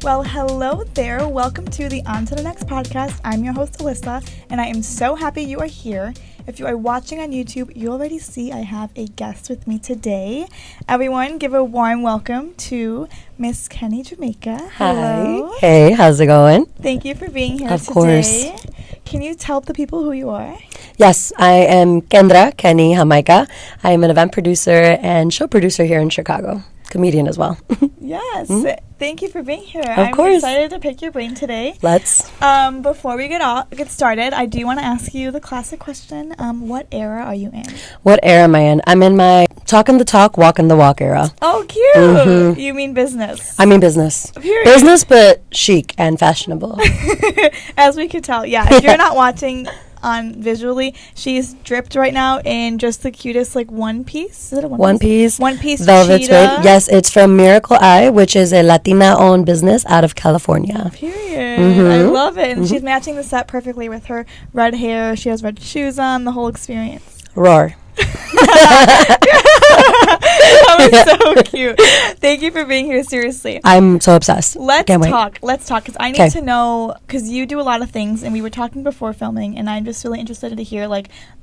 Well, hello there. Welcome to the On to the Next podcast. I'm your host, Alyssa, and I am so happy you are here. If you are watching on YouTube, you already see I have a guest with me today. Everyone, give a warm welcome to Miss Kenny Jamaica. Hello. Hi. Hey, how's it going? Thank you for being here of today. Course. Can you tell the people who you are? Yes, I am Kendra, Kenny Jamaica. I am an event producer and show producer here in Chicago. Comedian as well. Yes. Thank you for being here. Of course. I'm excited to pick your brain today. Let's. Before we get started, I do want to ask you the classic question. What era are you in? What era am I in? I'm in my talking the talk, walking the walk era. Oh, cute. Mm-hmm. You mean business. I mean business. Period. Business, but chic and fashionable. As we could tell. Yeah. If you're not watching on visually, she's dripped right now in just the cutest one piece. Is it a one piece? One piece velvet cheetah. Yes, it's from Miracle Eye, which is a Latina owned business out of California. Period. I love it. And she's matching the set perfectly with her red hair. She has red shoes on, the whole experience. Roar. That was so cute. Thank you for being here. Seriously, I'm so obsessed. Let's talk because I need to know, because you do a lot of things and we were talking before filming, and I'm just really interested to hear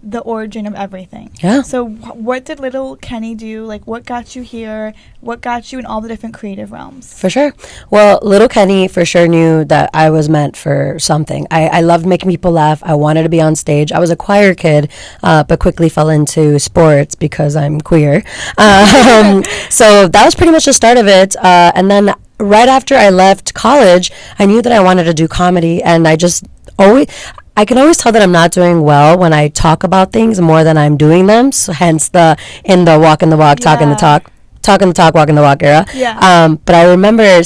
the origin of everything. Yeah. So what did little Kenny do? What got you here? What got you in all the different creative realms? For sure. Well, little Kenny for sure knew that I was meant for something. I loved making people laugh. I wanted to be on stage. I was a choir kid, but quickly fell into sports because I'm queer. So that was pretty much the start of it. And then right after I left college, I knew that I wanted to do comedy, and I can always tell that I'm not doing well when I talk about things more than I'm doing them. So hence the walking the walk, talking the talk. Talking the talk, walking the walk era. Yeah. But I remember, I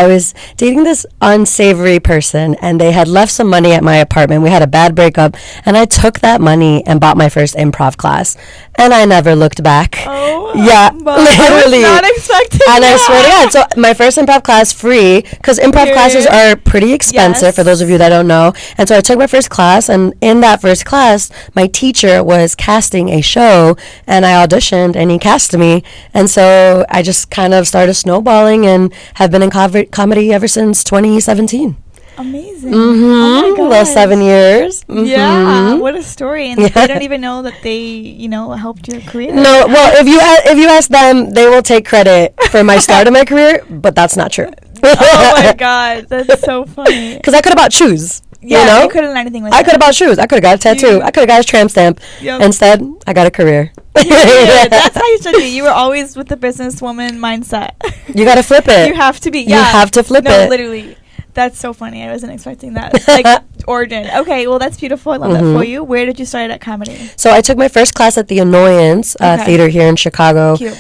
was dating this unsavory person, and they had left some money at my apartment. We had a bad breakup, and I took that money and bought my first improv class, and I never looked back. Oh, yeah, literally. I was not expecting and that. I swear to God, so my first improv class free, because improv classes are pretty expensive for those of you that don't know. And so I took my first class, and in that first class, my teacher was casting a show, and I auditioned, and he cast me, and so I just kind of started snowballing and have been in comedy ever since 2017. Amazing. Oh my God. Last 7 years. Yeah, what a story. And they don't even know that they, helped your career. No, well, if you ask them, they will take credit for my start of my career, but that's not true. Oh my God, that's so funny. Because I could have bought shoes. Yeah, you couldn't learn anything like that. I could have bought shoes. I could have got a tattoo. I could have got a tramp stamp. Yep. Instead, I got a career. Yeah, that's how you should be. You were always with the businesswoman mindset. You got to flip it. You have to be. You have to flip it. No, literally. That's so funny. I wasn't expecting that. Origin. Okay, well, that's beautiful. I love that for you. Where did you start at comedy? So I took my first class at the Annoyance Theater here in Chicago. Cute.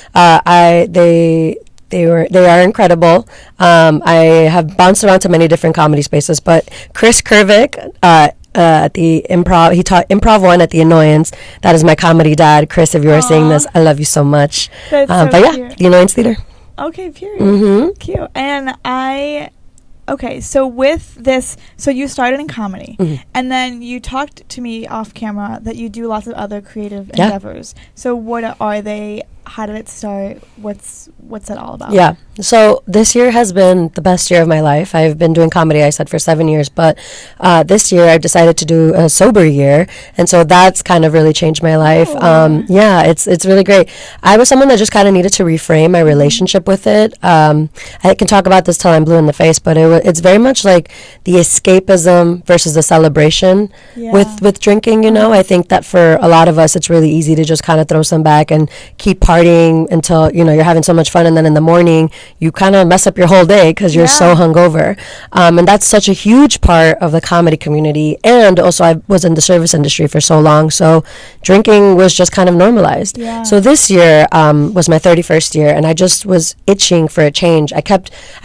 They are incredible. I have bounced around to many different comedy spaces, but Chris Kervick at the improv, he taught improv 1 at the Annoyance. That is my comedy dad. Chris, if you are seeing this, I love you so much. That's but cute. the Annoyance Theater. Okay, period. Cute. And okay, so with this, so you started in comedy, and then you talked to me off camera that you do lots of other creative endeavors. So what are they? How did it start? What's it all about? Yeah. So this year has been the best year of my life. I've been doing comedy, I said, for 7 years, but this year I've decided to do a sober year, and so that's kind of really changed my life. Yeah, it's really great. I was someone that just kind of needed to reframe my relationship with it. I can talk about this till I'm blue in the face, but it's very much like the escapism versus the celebration with drinking. I think that for a lot of us, it's really easy to just kind of throw some back and keep partying until you're having so much fun, and then in the morning you kind of mess up your whole day because you're so hungover. And that's such a huge part of the comedy community. And also, I was in the service industry for so long, so drinking was just kind of normalized. So this year was my 31st year, and I just was itching for a change. I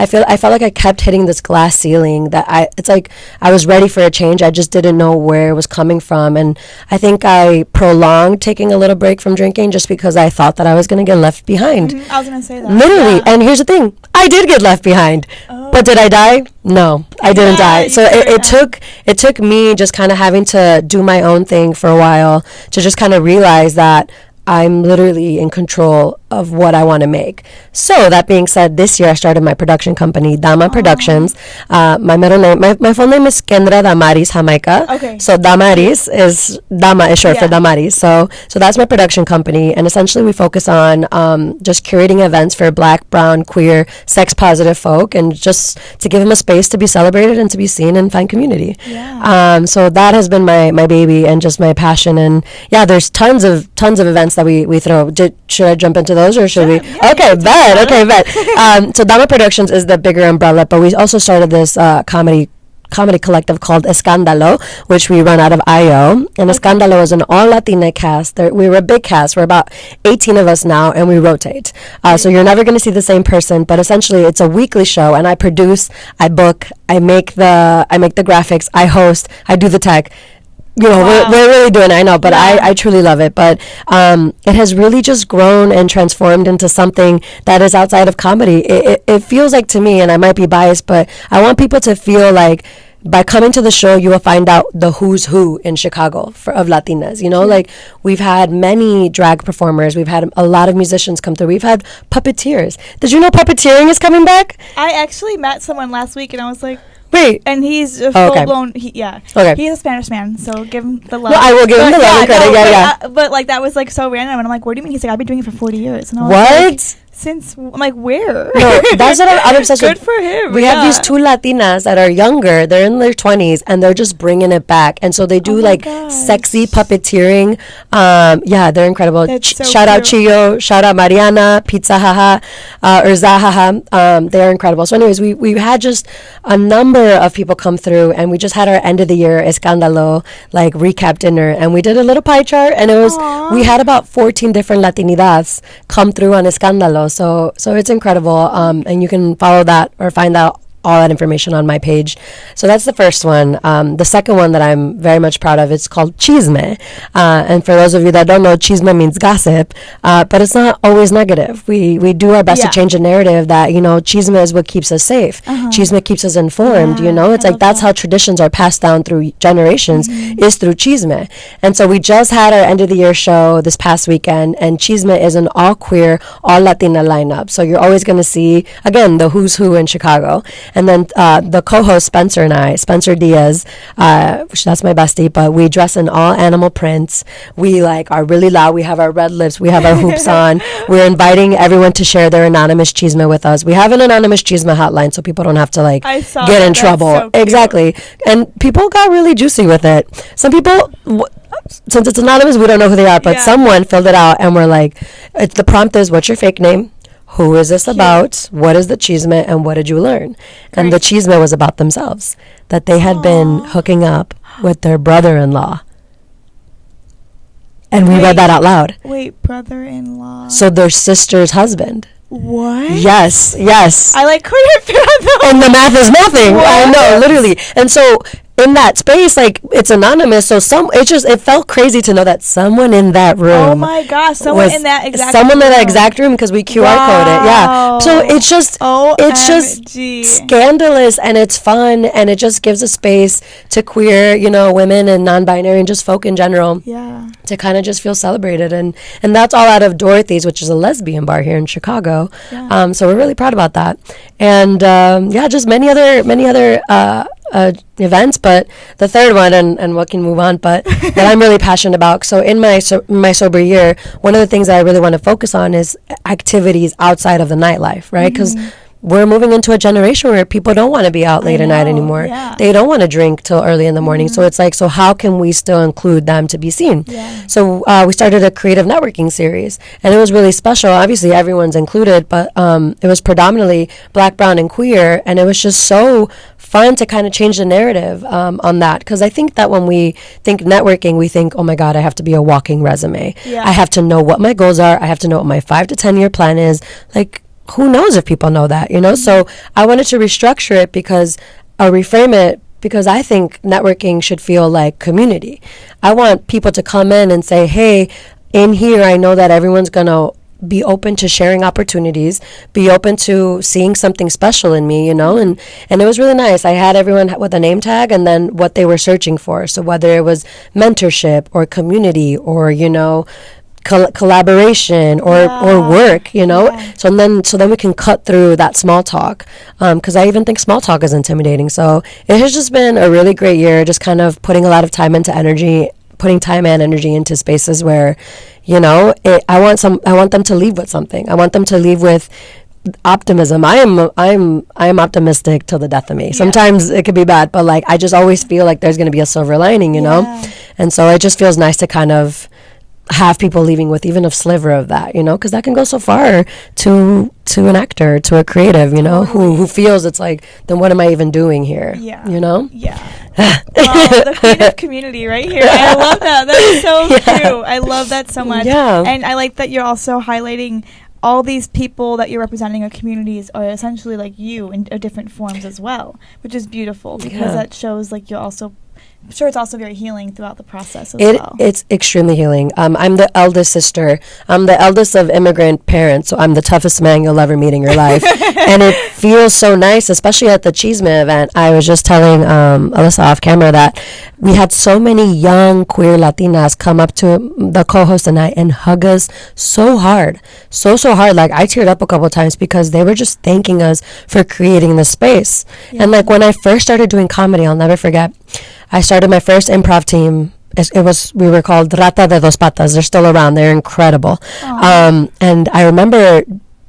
felt like I kept hitting this glass ceiling that it's like I was ready for a change. I just didn't know where it was coming from, and I think I prolonged taking a little break from drinking just because I thought that I was going to get left behind. I was going to say that. Literally. And here's the thing. I did get left behind. But did I die? No, I didn't die. So it took me just kind of having to do my own thing for a while to just kind of realize that I'm literally in control of what I want to make. So that being said, this year I started my production company, Dama Productions. My middle name, my full name is Kendra Damaris Jamaica. Okay. So Damaris is Dama is short for Damaris. So that's my production company, and essentially we focus on just curating events for Black, brown, queer, sex positive folk, and just to give them a space to be celebrated and to be seen and find community. Yeah. So that has been my baby and just my passion. And yeah, there's tons of events that we throw. Should I jump into those, or should we? Yeah, Okay, bet. So Dama Productions is the bigger umbrella, but we also started this comedy collective called Escándalo, which we run out of IO. And Escándalo is an all Latina cast. We're a big cast. We're about 18 of us now, and we rotate. So you're never going to see the same person, but essentially it's a weekly show, and I produce, I book, I make the graphics, I host, I do the tech. You know, we're really doing it, I know, but I truly love it. But it has really just grown and transformed into something that is outside of comedy. It feels like, to me, and I might be biased, but I want people to feel like by coming to the show, you will find out the who's who in Chicago of Latinas. You know, like we've had many drag performers. We've had a lot of musicians come through. We've had puppeteers. Did you know puppeteering is coming back? I actually met someone last week, and I was like, wait. And he's a full-blown, Okay. He's a Spanish man, so give him the love. No, I will give him the love and credit, but like, that was like so random, and I'm like, what do you mean? He's like, I've been doing it for 40 years. And I was what? Like, since, I'm like, where? No, that's what I'm obsessed with. Good for him. We have these two Latinas that are younger. They're in their 20s, and they're just bringing it back. And so they do sexy puppeteering. They're incredible. So shout out Chio, shout out Mariana, Pizza Haha, or Zahaha. They are incredible. So anyways, we had just a number of people come through, and we just had our end of the year Escándalo, like recap dinner, and we did a little pie chart, and it was, we had about 14 different Latinidades come through on Escándalo. So it's incredible, and you can follow that or find out all that information on my page. So that's the first one. The second one that I'm very much proud of, it's called Chisme. And for those of you that don't know, Chisme means gossip, but it's not always negative. We do our best to change the narrative that, you know, Chisme is what keeps us safe. Chisme keeps us informed, you know. It's like that's how traditions are passed down through generations, is through Chisme. And so we just had our end of the year show this past weekend, and Chisme is an all queer, all Latina lineup. So you're always going to see, again, the who's who in Chicago. And then the co-host Spencer and I, Spencer Diaz, that's my bestie, but we dress in all animal prints. We like are really loud. We have our red lips. We have our hoops on. We're inviting everyone to share their anonymous chisme with us. We have an anonymous chisme hotline, so people don't have to like get in trouble. So exactly. And people got really juicy with it. Some people, since it's anonymous, we don't know who they are, but someone filled it out, and we're like, the prompt is, what's your fake name? Who is this about? What is the chisme, and what did you learn? And the chisme was about themselves, that they had been hooking up with their brother-in-law. And we read that out loud. Wait, brother-in-law. So their sister's husband. What? Yes. I like couldn't figure out and the math is nothing. What? I know, literally. And so in that space, like, it's anonymous, so it felt crazy to know that someone in that room. Oh my gosh, someone in that exact room, because we QR code it. Yeah. So it's just scandalous, and it's fun, and it just gives a space to queer, you know, women and non-binary and just folk in general. Yeah. To kind of just feel celebrated, and that's all out of Dorothy's, which is a lesbian bar here in Chicago. Yeah. So we're really proud about that, and just many other events, but the third one, and we can move on, but that I'm really passionate about. So in my sober year, one of the things that I really want to focus on is activities outside of the nightlife, right? Because we're moving into a generation where people don't want to be out late at night anymore. Yeah. They don't want to drink till early in the morning. So it's like, so how can we still include them to be seen? Yeah. So we started a creative networking series, and it was really special. Obviously, everyone's included, but it was predominantly Black, brown, and queer, and it was just so fun to kind of change the narrative on that, because I think that when we think networking, we think, oh my God, I have to be a walking resume. Yeah. I have to know what my goals are. I have to know what my 5 to 10 year plan is. Like, who knows if people know that, you know? So I wanted to restructure it reframe it, because I think networking should feel like community. I want people to come in and say, hey, in here, I know that everyone's going to be open to sharing opportunities, be open to seeing something special in me, you know, and it was really nice. I had everyone with a name tag and then what they were searching for. So whether it was mentorship or community or, you know, collaboration or work, you know. So then we can cut through that small talk, because I even think small talk is intimidating. So it has just been a really great year, just kind of putting a lot of time and energy into spaces where, you know, I want them to leave with something. I want them to leave with optimism. I'm optimistic till the death of me. Sometimes it could be bad, but like I just always feel like there's going to be a silver lining, you know. And so it just feels nice to kind of have people leaving with even a sliver of that, you know, because that can go so far to an actor, to a creative, you know, who feels it's like, then what am I even doing here? You know? The creative community right here. I love that. That's so cute. I love that so much. And I like that you're also highlighting all these people that you're representing, or communities, are essentially like you in different forms as well, which is beautiful, because that shows like you're also, I'm sure it's also very healing throughout the process as well. It's extremely healing. I'm the eldest sister. I'm the eldest of immigrant parents, so I'm the toughest man you'll ever meet in your life. And it feels so nice, especially at the Chisme event. I was just telling Alyssa off camera that we had so many young queer Latinas come up to the co-host and I and hug us so hard. So hard. Like I teared up a couple of times because they were just thanking us for creating the space. And like when I first started doing comedy, I'll never forget, I started my first improv team. We were called Rata de Dos Patas. They're still around. They're incredible. And I remember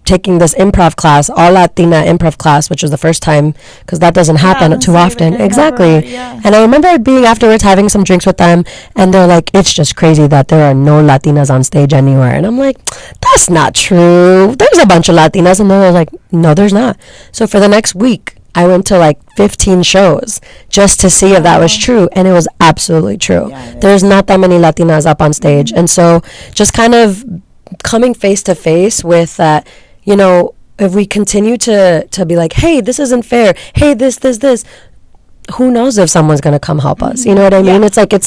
taking this improv class, all Latina improv class, which was the first time, because that doesn't happen too often. Exactly. And I remember being afterwards having some drinks with them, and they're like, it's just crazy that there are no Latinas on stage anywhere. And I'm like, that's not true. There's a bunch of Latinas. And they're like, no, there's not. So for the next week, I went to like 15 shows just to see if that was true. And it was absolutely true. There's not that many Latinas up on stage. And so just kind of coming face to face with that, you know, if we continue to be like, hey, this isn't fair. Hey, this, who knows if someone's going to come help us? You know what I mean? It's like, I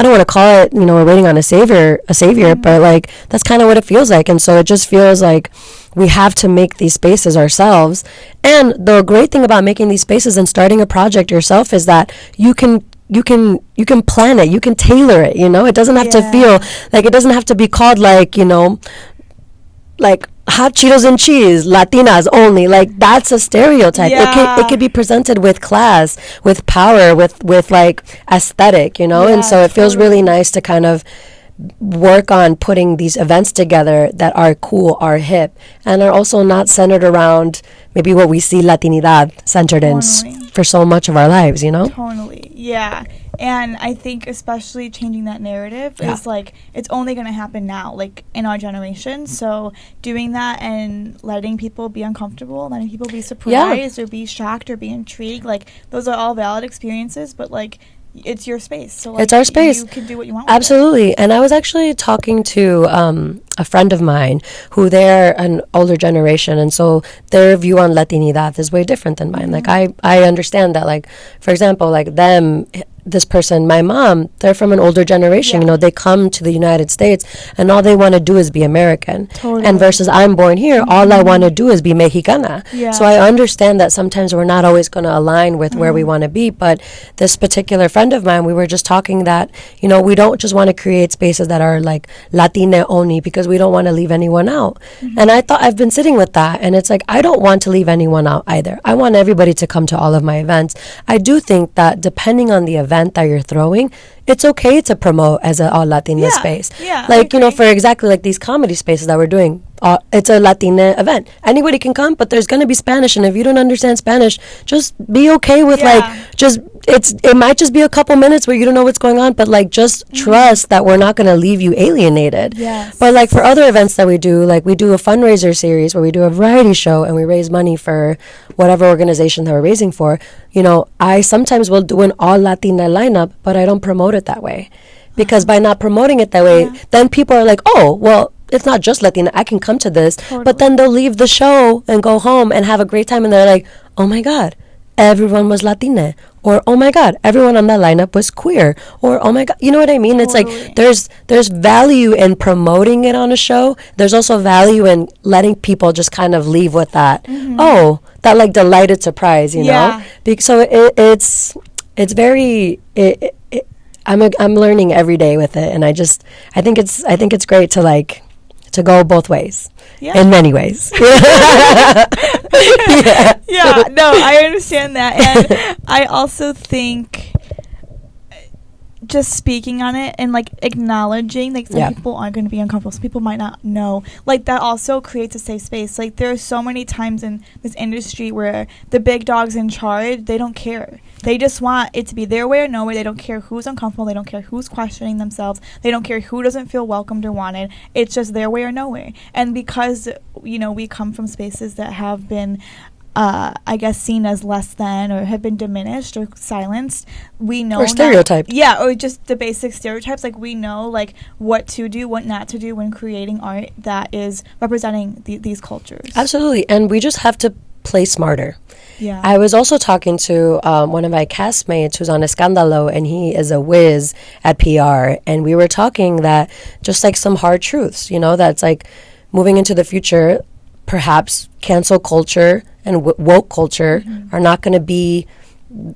don't want to call it, you know, we're waiting on a savior, but like, that's kind of what it feels like. And so it just feels like we have to make these spaces ourselves. And the great thing about making these spaces and starting a project yourself is that you can plan it, you can tailor it, you know. It doesn't have to feel like, it doesn't have to be called like, you know, like hot Cheetos and cheese, Latinas only. Like that's a stereotype. It could be presented with class, with power, with like aesthetic, you know. And so it feels really nice to kind of work on putting these events together that are cool, are hip, and are also not centered around maybe what we see Latinidad centered in for so much of our lives, you know? Totally. Yeah. And I think especially changing that narrative is like, it's only going to happen now, like in our generation. So doing that and letting people be uncomfortable, letting people be surprised or be shocked or be intrigued, like those are all valid experiences, but like, it's your space. So like, it's our space. You can do what you want. Absolutely. And I was actually talking to a friend of mine who they're an older generation, and so their view on Latinidad is way different than mine. Like I understand that, like, for example, like them, this person, my mom, they're from an older generation. You know, they come to the United States and all they want to do is be American. And versus I'm born here, all I want to do is be Mexicana. So I understand that sometimes we're not always going to align with where we want to be. But this particular friend of mine, we were just talking that, you know, we don't just want to create spaces that are like Latina only because we don't want to leave anyone out. And I thought, I've been sitting with that, and it's like, I don't want to leave anyone out either. I want everybody to come to all of my events. I do think that depending on the event that you're throwing, it's okay to promote as a all Latina space. Like, you know, for exactly like these comedy spaces that we're doing, it's a Latina event. Anybody can come, but there's going to be Spanish, and if you don't understand Spanish, just be okay with like, just it might just be a couple minutes where you don't know what's going on, but like just trust that we're not going to leave you alienated. But like for other events that we do, like we do a fundraiser series where we do a variety show and we raise money for whatever organization that we're raising for. You know, I sometimes will do an all Latina lineup, but I don't promote it that way, because by not promoting it that way, then people are like, oh, well, it's not just Latina, I can come to this. But then they'll leave the show and go home and have a great time, and they're like, oh my God, everyone was Latina, or oh my God, everyone on that lineup was queer, or oh my God, you know what I mean? It's like there's value in promoting it on a show. There's also value in letting people just kind of leave with that, oh, that like delighted surprise, you know? So it's very, I'm learning every day with it, and I think it's great to like to go both ways. Yeah. In many ways. Yeah. No, I understand that. And I also think just speaking on it and like acknowledging like some people aren't going to be uncomfortable, some people might not know, like that also creates a safe space. Like there are so many times in this industry where the big dogs in charge, they don't care, they just want it to be their way or no way. They don't care who's uncomfortable, they don't care who's questioning themselves, they don't care who doesn't feel welcomed or wanted. It's just their way or no way. And because you know we come from spaces that have been I guess seen as less than or have been diminished or silenced, we know or stereotyped. Or just the basic stereotypes. Like we know like what to do, what not to do when creating art that is representing these cultures. Absolutely. And we just have to play smarter. Yeah. I was also talking to one of my castmates who's on Escándalo, and he is a whiz at PR, and we were talking that just like some hard truths, you know, that's like moving into the future, perhaps cancel culture and woke culture are not going to be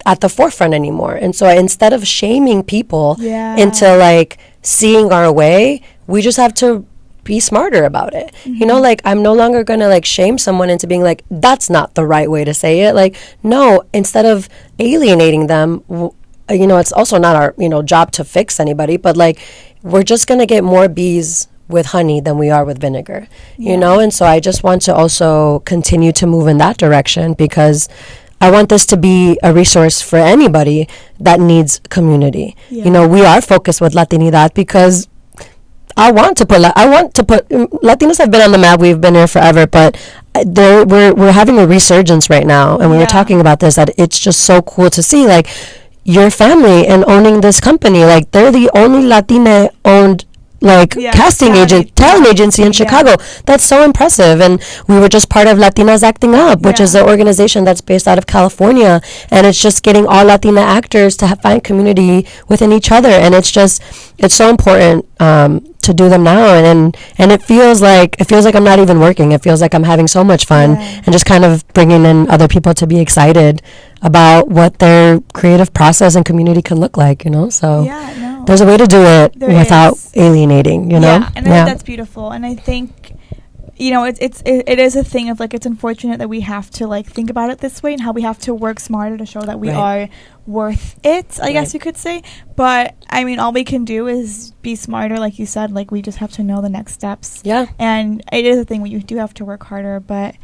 at the forefront anymore. And so instead of shaming people into like seeing our way, we just have to be smarter about it. You know, like I'm no longer going to like shame someone into being like, that's not the right way to say it. Like, no, instead of alienating them, you know, it's also not our, you know, job to fix anybody, but like we're just going to get more bees with honey than we are with vinegar, you know? And so I just want to also continue to move in that direction, because I want this to be a resource for anybody that needs community. You know, we are focused with Latinidad because I want to put Latinos have been on the map. We've been here forever, but we're having a resurgence right now, and we were talking about this, that it's just so cool to see like your family and owning this company. Like they're the only Latina owned like talent agency in Chicago. That's so impressive. And we were just part of Latinas Acting Up, which is an organization that's based out of California, and it's just getting all Latina actors to find community within each other. And it's so important to do them now, and it feels like I'm not even working. It feels like I'm having so much fun and just kind of bringing in other people to be excited about what their creative process and community can look like, you know. So there's a way to do it without alienating, you know. And I think that's beautiful. And I think, you know, it is a thing of like, it's unfortunate that we have to like think about it this way, and how we have to work smarter to show that we are worth it, I guess you could say. But I mean, all we can do is be smarter, like you said. Like we just have to know the next steps. And it is a thing where you do have to work harder, but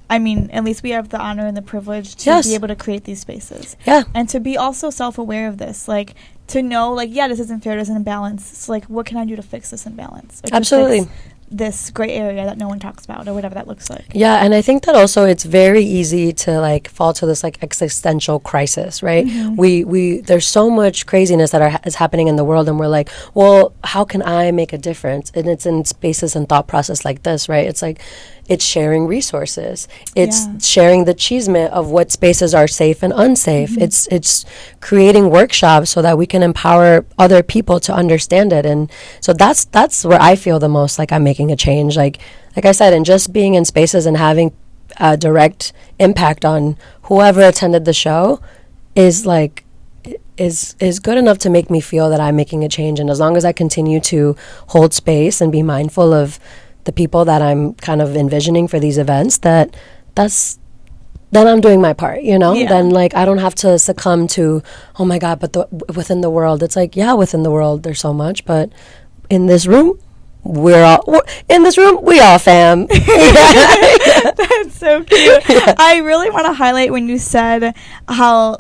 I mean, at least we have the honor and the privilege to be able to create these spaces. And to be also self-aware of this, like to know like, this isn't fair, this isn't imbalance. It's like, what can I do to fix this imbalance? Absolutely. This gray area that no one talks about, or whatever that looks like. And I think that also it's very easy to like fall to this like existential crisis, right? We there's so much craziness that is happening in the world, and we're like, well, how can I make a difference? And it's in spaces and thought process like this, right? It's like, it's sharing resources. It's sharing the chisme of what spaces are safe and unsafe. It's creating workshops so that we can empower other people to understand it. And so that's where I feel the most like I'm making a change. Like I said, and just being in spaces and having a direct impact on whoever attended the show is like is good enough to make me feel that I'm making a change. And as long as I continue to hold space and be mindful of the people that I'm kind of envisioning for these events, then I'm doing my part, you know? Then like I don't have to succumb to, oh my God, but within the world, it's like, within the world there's so much, but in this room, we all fam. That's so cute. I really want to highlight when you said how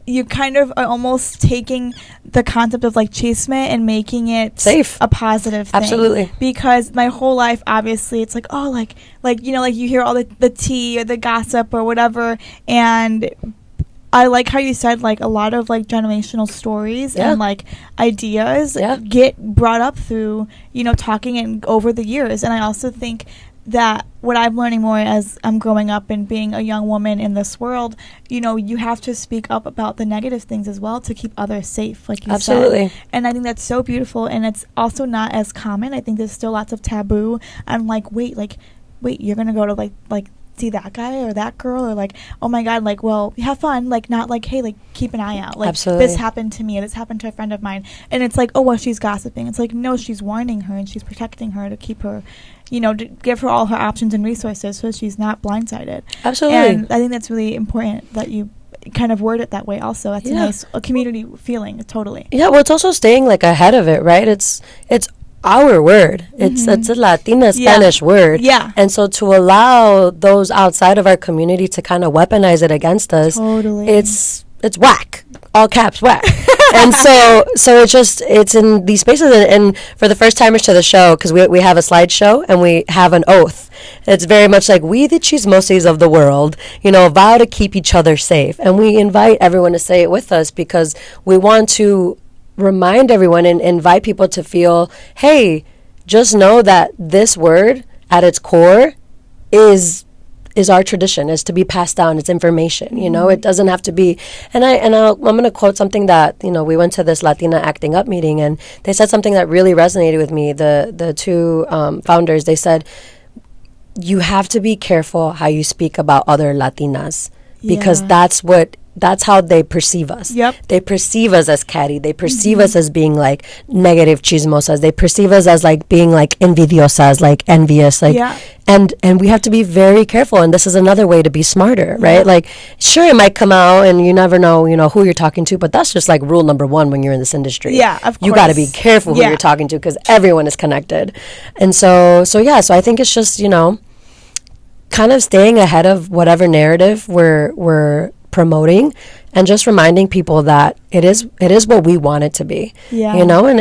you kind of are almost taking the concept of like chisme and making it safe, a positive thing. Absolutely. Because my whole life, obviously, it's like, oh, like you know, like you hear all the tea or the gossip or whatever, and I like how you said like a lot of like generational stories and like ideas get brought up through, you know, talking and over the years. And I also think that what I'm learning more as I'm growing up and being a young woman in this world, you know, you have to speak up about the negative things as well to keep others safe, like you said. And I think that's so beautiful, and it's also not as common. I think there's still lots of taboo. I'm like, wait, you're gonna go to like see that guy or that girl, or like, oh my God, like, well, have fun, like, not like, hey, like, keep an eye out, like, Absolutely. this happened to me, this happened to a friend of mine, and it's like, oh, well, she's gossiping. It's like, no, she's warning her and she's protecting her to keep her, you know, to give her all her options and resources so she's not blindsided. Absolutely. And I think that's really important that you kind of word it that way also. That's a community feeling, totally. Yeah, well, it's also staying like ahead of it, right? It's our word. It's a Latina Spanish word. Yeah. And so to allow those outside of our community to kind of weaponize it against us, totally, it's whack. All caps, whack. And so it's in these spaces, and for the first timers to the show, because we have a slideshow and we have an oath. It's very much like, we the chismoses of the world, you know, vow to keep each other safe. And we invite everyone to say it with us, because we want to remind everyone and invite people to feel, hey, just know that this word at its core is our tradition, is to be passed down. It's information, you know. It doesn't have to be. And I'm going to quote something that, you know, we went to this Latina Acting Up meeting, and they said something that really resonated with me. The two founders, they said, you have to be careful how you speak about other Latinas, because that's how they perceive us. Yep. They perceive us as catty. They perceive us as being like negative chismosas. They perceive us as like being like envidiosas, like envious, like, and we have to be very careful. And this is another way to be smarter, right? Like, sure, it might come out and you never know, you know, who you're talking to, but that's just like rule number one when you're in this industry. Yeah, of course. You got to be careful who you're talking to, because everyone is connected. And so I think it's just, you know, kind of staying ahead of whatever narrative we're promoting, and just reminding people that it is what we want it to be. You know, and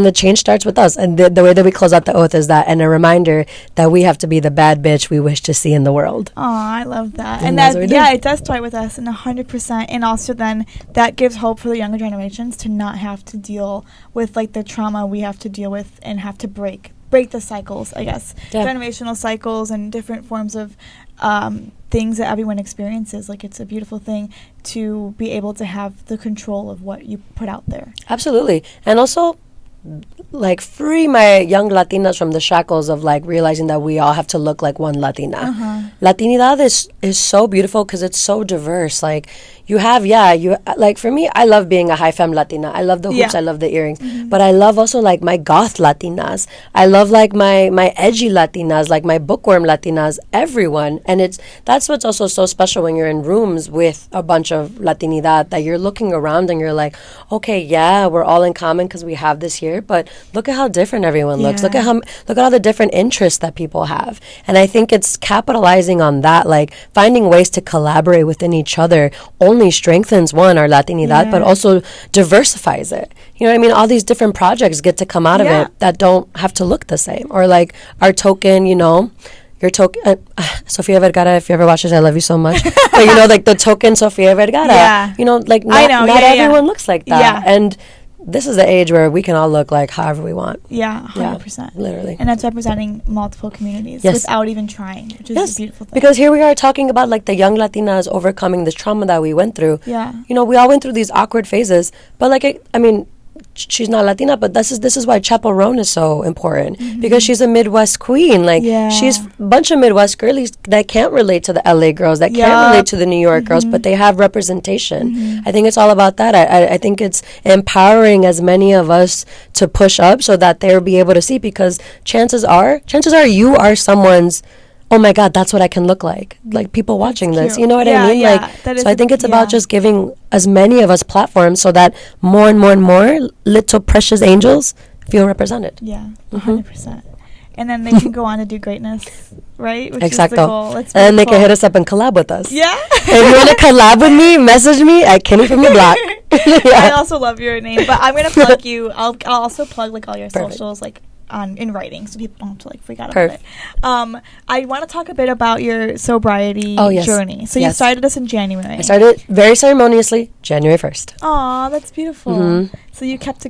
the change starts with us. And the way that we close out the oath is that, and a reminder that we have to be the bad bitch we wish to see in the world. Oh, I love that. And that, it does start with us, and 100%. And also then that gives hope for the younger generations to not have to deal with like the trauma we have to deal with and have to break the cycles, I guess. Generational cycles and different forms of things that everyone experiences. Like, it's a beautiful thing to be able to have the control of what you put out there. Absolutely. And also, like, free my young Latinas from the shackles of like realizing that we all have to look like one Latina. Latinidad is so beautiful because it's so diverse. Like, you have, like, for me, I love being a high femme Latina. I love the hoops, I love the earrings, but I love also like my goth Latinas. I love like my edgy Latinas, like my bookworm Latinas, everyone. And that's what's also so special when you're in rooms with a bunch of Latinidad, that you're looking around and you're like, okay, we're all in common because we have this here, but look at how different everyone looks. Look at all the different interests that people have. And I think it's capitalizing on that, like finding ways to collaborate within each other only strengthens our Latinidad, but also diversifies it. You know what I mean? All these different projects get to come out of it that don't have to look the same. Or like our token, you know, your token, Sofia Vergara, if you ever watch this, I love you so much. But you know, like the token Sofia Vergara, you know, like not everyone looks like that. And this is the age where we can all look like however we want. 100%. Literally. And that's representing multiple communities without even trying, which is a beautiful thing. Because here we are talking about like the young Latinas overcoming this trauma that we went through. You know, we all went through these awkward phases, but like, I mean, she's not Latina, but this is why Chaperone is so important, because she's a Midwest queen. Like, she's a bunch of Midwest girlies that can't relate to the LA girls, that can't relate to the New York girls, but they have representation. I think it's all about that. I think it's empowering as many of us to push up so that they'll be able to see, because chances are you are someone's, oh my God, that's what I can look like people watching this, you know what I mean? So I think it's about just giving as many of us platforms so that more and more and more little precious angels feel represented. 100%. And then they can go on to do greatness, right? Which is the goal. And they can hit us up and collab with us. If you want to collab with me, message me at Kenny from the Block. I also love your name, but I'm gonna plug you. I'll also plug like all your socials, like in writing, so people don't have to like freak out about it. I want to talk a bit about your sobriety journey. So you started this in January. I started very ceremoniously January 1st. Aw, that's beautiful. So you kept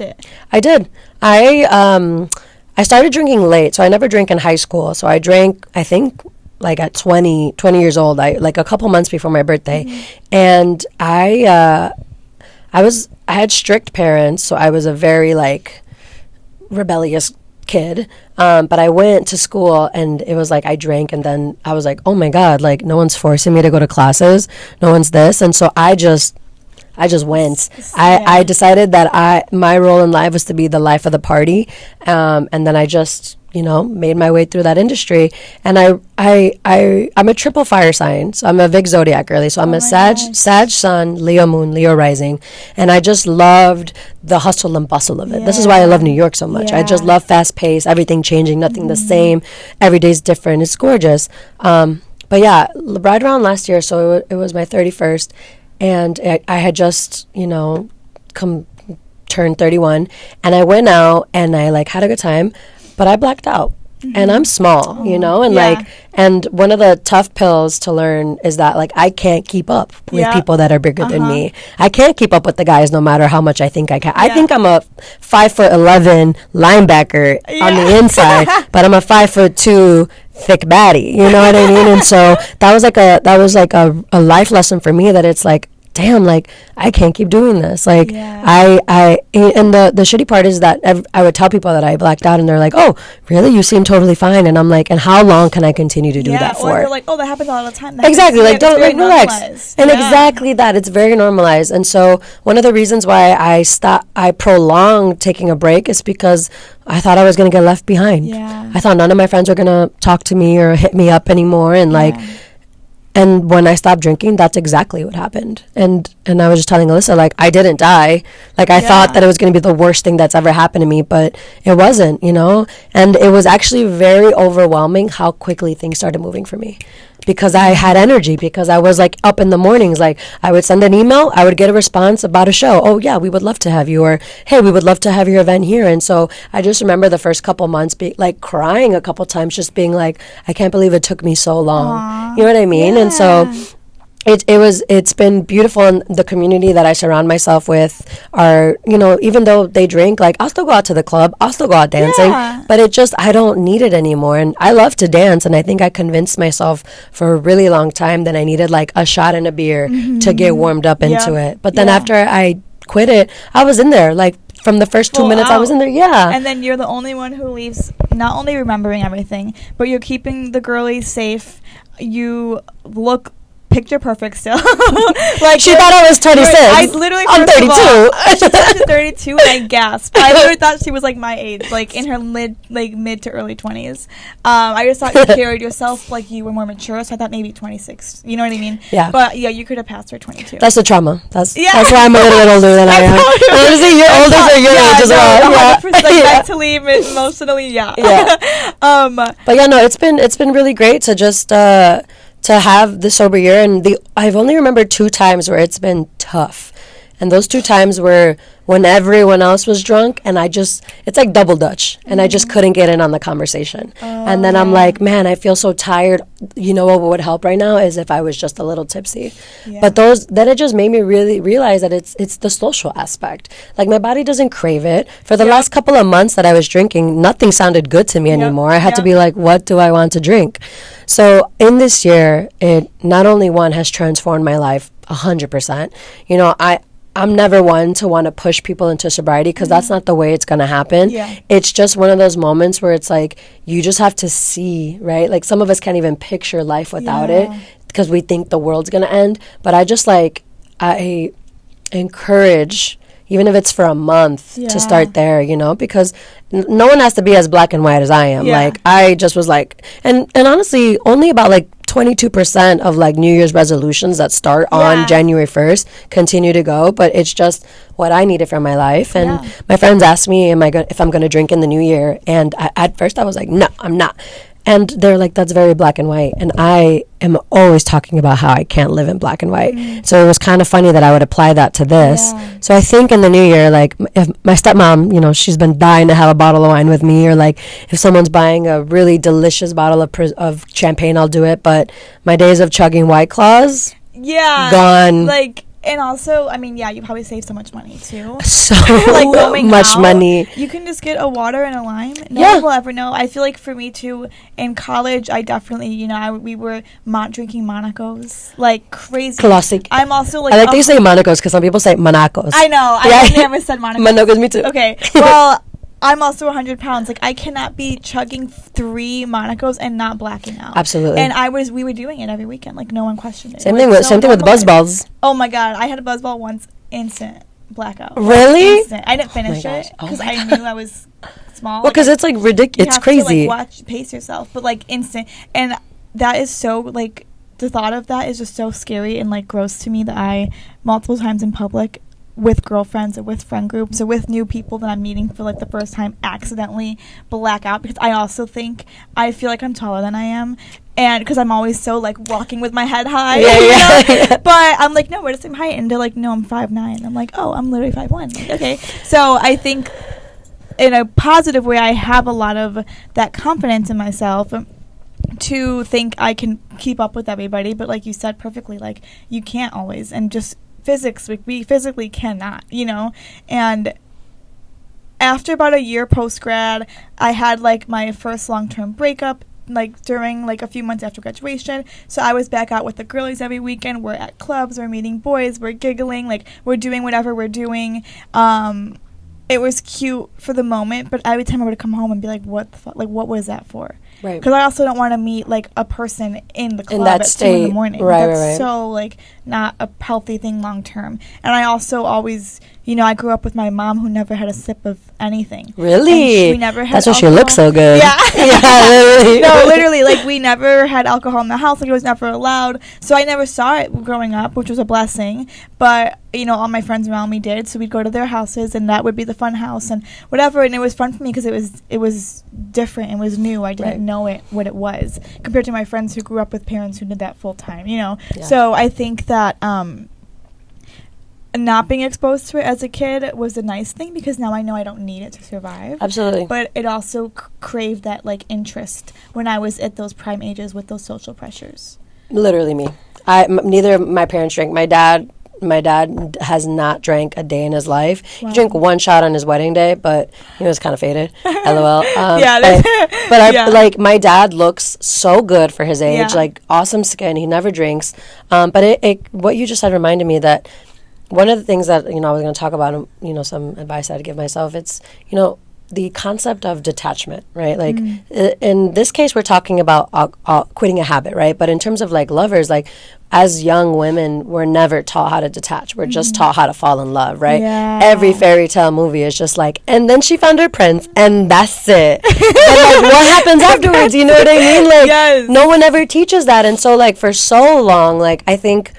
it. I did. I started drinking late, so I never drank in high school. So I drank, I think, like at 20 years old, like a couple months before my birthday. And I had strict parents, so I was a very like rebellious kid, but I went to school and it was like I drank, and then I was like, oh my God, like no one's forcing me to go to classes, no one's this, and so I just went. I decided that my role in life was to be the life of the party, and then I just made my way through that industry. And I'm a triple fire sign, so I'm a Vig zodiac girly. So I'm a Sag sun, Leo moon, Leo rising, and I just loved the hustle and bustle of it. Yeah. This is why I love New York so much. Yeah. I just love fast pace, everything changing, nothing the same, every day's different. It's gorgeous. But yeah, right around last year, so it was my 31st, and I had just turned 31, and I went out and I like had a good time. But I blacked out, and I'm small, and one of the tough pills to learn is that, like, I can't keep up with people that are bigger than me. I can't keep up with the guys no matter how much I think I can. I think I'm a 5'11" linebacker on the inside, but I'm a 5'2" thick baddie, you know what I mean? And so that was like a life lesson for me, that it's like, damn, like I can't keep doing this. Like and the shitty part is that I would tell people that I blacked out, and they're like, oh, really? You seem totally fine. And I'm like, and how long can I continue to do that for? Or they're like, oh, that happens all the time. Exactly. Like, don't, like, relax. And exactly that. It's very normalized. And so one of the reasons why I prolonged taking a break is because I thought I was going to get left behind. Yeah. I thought none of my friends were going to talk to me or hit me up anymore. And and when I stopped drinking, that's exactly what happened. And I was just telling Alyssa, like, I didn't die. Like, I thought that it was going to be the worst thing that's ever happened to me, but it wasn't, And it was actually very overwhelming how quickly things started moving for me. Because I had energy, because I was, like, up in the mornings. Like, I would send an email, I would get a response about a show. Oh, yeah, we would love to have you. Or, hey, we would love to have your event here. And so I just remember the first couple months crying a couple times, just being like, I can't believe it took me so long. Aww. You know what I mean? Yeah. And so it's been beautiful, and the community that I surround myself with are, even though they drink, like, I'll still go out to the club, I'll still go out dancing, but I don't need it anymore. And I love to dance, and I think I convinced myself for a really long time that I needed like a shot and a beer to get warmed up into it. But then after I quit it, I was in there, like, from the first 2 minutes I was in there, And then you're the only one who leaves not only remembering everything, but you're keeping the girlies safe. You look picture perfect still. Like, she thought I was 26. I literally, I'm 32. She said she's 32, and I gasped. I literally thought she was like my age, like in her mid to early 20s. I just thought you carried yourself like you were more mature, so I thought maybe 26. You know what I mean? Yeah. But yeah, you could have passed her 22. That's the trauma. That's why I'm a little bit older than I am. Honestly, you're older for your age as well. 100%, like, mentally, emotionally, But yeah, no, it's been really great to just to have the sober year, and I've only remembered 2 times where it's been tough, and those 2 times were when everyone else was drunk, and it's like double Dutch, and I just couldn't get in on the conversation. And then I'm like, man, I feel so tired. You know what would help right now is if I was just a little tipsy. But then it just made me really realize that it's the social aspect. Like, my body doesn't crave it. For the last couple of months that I was drinking, nothing sounded good to me anymore. I had to be like, what do I want to drink? So in this year, it not only has transformed my life 100%. I'm never one to want to push people into sobriety, because that's not the way it's going to happen. It's just one of those moments where it's like, you just have to see, right? Like, some of us can't even picture life without it, because we think the world's going to end. But I encourage, even if it's for a month, to start there, because no one has to be as black and white as I am. Like, I just was like, and honestly, only about like 22% of like New Year's resolutions that start on January 1st continue to go, but it's just what I needed from my life. And my friends asked me, if I'm going to drink in the new year? And at first I was like, no, I'm not. And they're like, that's very black and white. And I am always talking about how I can't live in black and white. So it was kind of funny that I would apply that to this. So I think in the new year, like, if my stepmom, she's been dying to have a bottle of wine with me, or like if someone's buying a really delicious bottle of champagne, I'll do it. But my days of chugging White Claws, gone. Like, and also, I mean, you probably save so much money, too. So like, going much out, money. You can just get a water and a lime. No one will ever know. I feel like for me, too, in college, I definitely, we were drinking Monacos. Like, crazy. Classic. I'm also, like... I like that you say Monacos, because some people say Monacos. I know. I never said Monacos. Monacos, me too. Okay. Well... I'm also 100 pounds. Like, I cannot be chugging 3 Monacos and not blacking out. Absolutely. And we were doing it every weekend. Like, no one questioned it. Same thing with BuzzBalls. Oh my God, I had a BuzzBall once, instant blackout. Really? Instant. I didn't finish it because I knew I was small. Well, because it's like ridiculous. It's crazy. To, like, pace yourself, but like instant. And that is so, like, the thought of that is just so scary and like gross to me that I multiple times in public with girlfriends or with friend groups or with new people that I'm meeting for like the first time accidentally black out, because I feel like I'm taller than I am, and because I'm always so like walking with my head high. Yeah. But I'm like, no, we're the same height, and they're like, no, I'm 5'9". I'm like, oh, I'm literally 5'1". Like, okay. So I think in a positive way I have a lot of that confidence in myself to think I can keep up with everybody, but like you said perfectly, like, you can't always, and just physics, like, we physically cannot, and after about a year post-grad, I had like my first long-term breakup, like during like a few months after graduation, so I was back out with the girlies every weekend. We're at clubs, we're meeting boys, we're giggling, like, we're doing whatever we're doing. It was cute for the moment, but every time I would come home and be like, what the fuck, like, what was that for? Right. Because I also don't want to meet like a person in the club at 2 in the morning. That's so like not a healthy thing long term. And I also always, I grew up with my mom who never had a sip of anything. Really? We never had. That's why she looks so good. Yeah. Yeah, literally. No, literally, like, we never had alcohol in the house. Like, it was never allowed. So I never saw it growing up, which was a blessing. But all my friends around me did. So we'd go to their houses, and that would be the fun house and whatever. And it was fun for me because it was different. It was new. I didn't know what it was compared to my friends who grew up with parents who did that full time. Yeah. So I think that not being exposed to it as a kid was a nice thing, because now I know I don't need it to survive. Absolutely. But it also craved that like interest when I was at those prime ages with those social pressures. Literally me. Neither of my parents drank. My dad has not drank a day in his life. Wow. He drank 1 shot on his wedding day, but he was kind of faded. LOL. Like, my dad looks so good for his age. Yeah. Like, awesome skin. He never drinks. But what you just said reminded me that one of the things that, I was going to talk about, some advice I'd give myself, it's, the concept of detachment, right? Like, in this case, we're talking about quitting a habit, right? But in terms of, like, lovers, like, as young women, we're never taught how to detach. We're just taught how to fall in love, right? Yeah. Every fairy tale movie is just like, and then she found her prince, and that's it. And, like, what happens afterwards? You know what I mean? Like, no one ever teaches that. And so, like, for so long, like, I think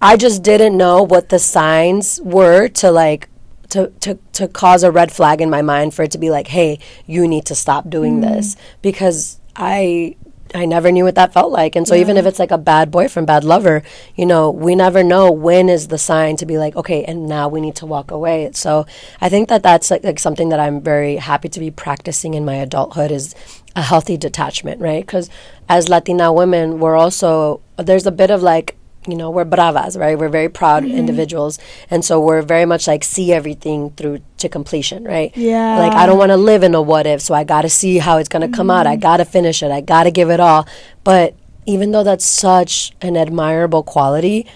I just didn't know what the signs were to, like, to cause a red flag in my mind for it to be like, hey, you need to stop doing this, because I never knew what that felt like. And so even if it's like a bad boyfriend, bad lover, we never know when is the sign to be like, okay, and now we need to walk away. So I think that's like something that I'm very happy to be practicing in my adulthood, is a healthy detachment, right? Because as Latina women, there's a bit of like, we're bravas, right? We're very proud individuals. And so we're very much like see everything through to completion, right? Yeah. Like, I don't want to live in a what if, so I got to see how it's going to come out. I got to finish it. I got to give it all. But even though that's such an admirable quality,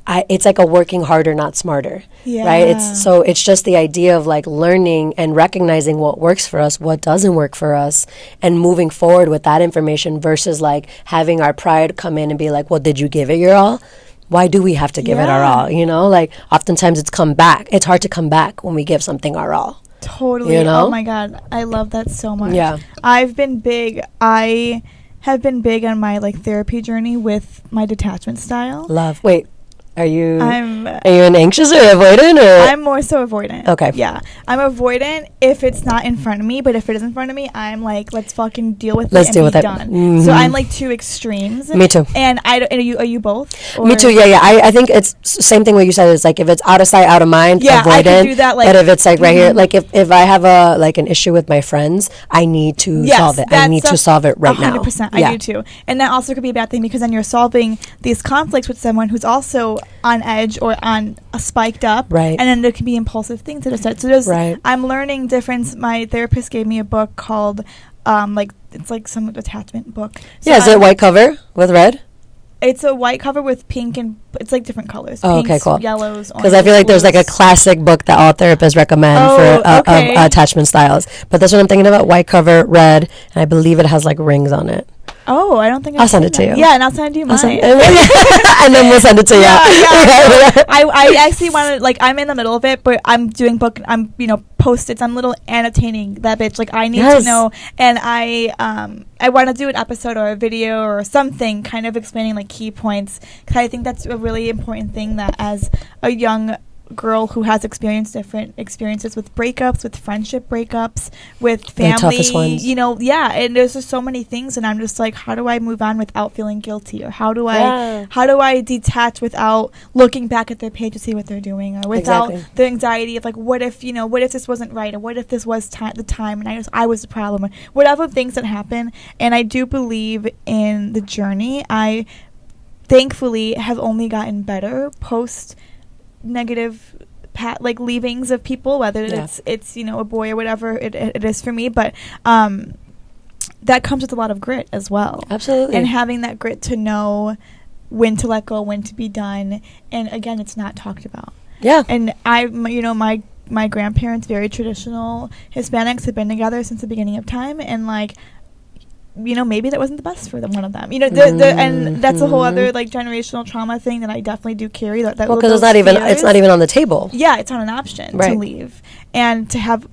it's like a working harder, not smarter, right? It's just the idea of like learning and recognizing what works for us, what doesn't work for us, and moving forward with that information versus like having our pride come in and be like, well, did you give it your all? Why do we have to give it our all? Like, oftentimes it's hard to come back when we give something our all. Totally. Oh my God. I love that so much. Yeah. I have been big on my like therapy journey with my detachment style. Wait. Are you an anxious or avoidant, or? I'm more so avoidant. Okay. Yeah. I'm avoidant if it's not in front of me, but if it is in front of me, I'm like, let's fucking deal with it and be done. Mm-hmm. So I'm like 2 extremes. Me too. And are you both? Or? Me too, yeah. I think it's same thing what you said. It's like if it's out of sight, out of mind, avoidant. I can do that, like, but if it's like right here, like if I have an issue with my friends, I need to solve it. I need to solve it right 100%, now. 100%. I do too. And that also could be a bad thing, because then you're solving these conflicts with someone who's also on edge or on spiked up, right? And then there can be impulsive things that are said. So I'm learning difference. My therapist gave me a book called it's like some attachment book. So is it white cover with red? It's a white cover with pink and it's like different colors. Oh, pinks, okay, cool. Yellows, because I feel like there's like a classic book that all therapists recommend for attachment styles. But that's what I'm thinking about: white cover, red, and I believe it has like rings on it. Oh, I don't think I'll send it to you. Yeah, and I'll send it to you mine. And then we'll send it to you. Yeah. I actually want to, like, I'm in the middle of it, but I'm doing Post-its. I'm little annotating that bitch. Like, I need to know, and I want to do an episode or a video or something kind of explaining, like, key points, because I think that's a really important thing, that as a young girl who has experienced different experiences with breakups, with friendship breakups, with family, the toughest ones. And there's just so many things, and I'm just like, how do I move on without feeling guilty, or how do I detach without looking back at their page to see what they're doing, or without the anxiety of like, what if this wasn't right, or what if this was the time and I was the problem, or whatever things that happen. And I do believe in the journey. I thankfully have only gotten better post negative leavings of people, whether it's a boy or whatever it is for me, but that comes with a lot of grit as well. Absolutely. And having that grit to know when to let go, when to be done, and again, it's not talked about. And my grandparents, very traditional Hispanics, have been together since the beginning of time, and like, maybe that wasn't the best for one of them. And that's a whole other like generational trauma thing that I definitely do carry. That because it's not even on the table. Yeah, it's not an option to leave, and to have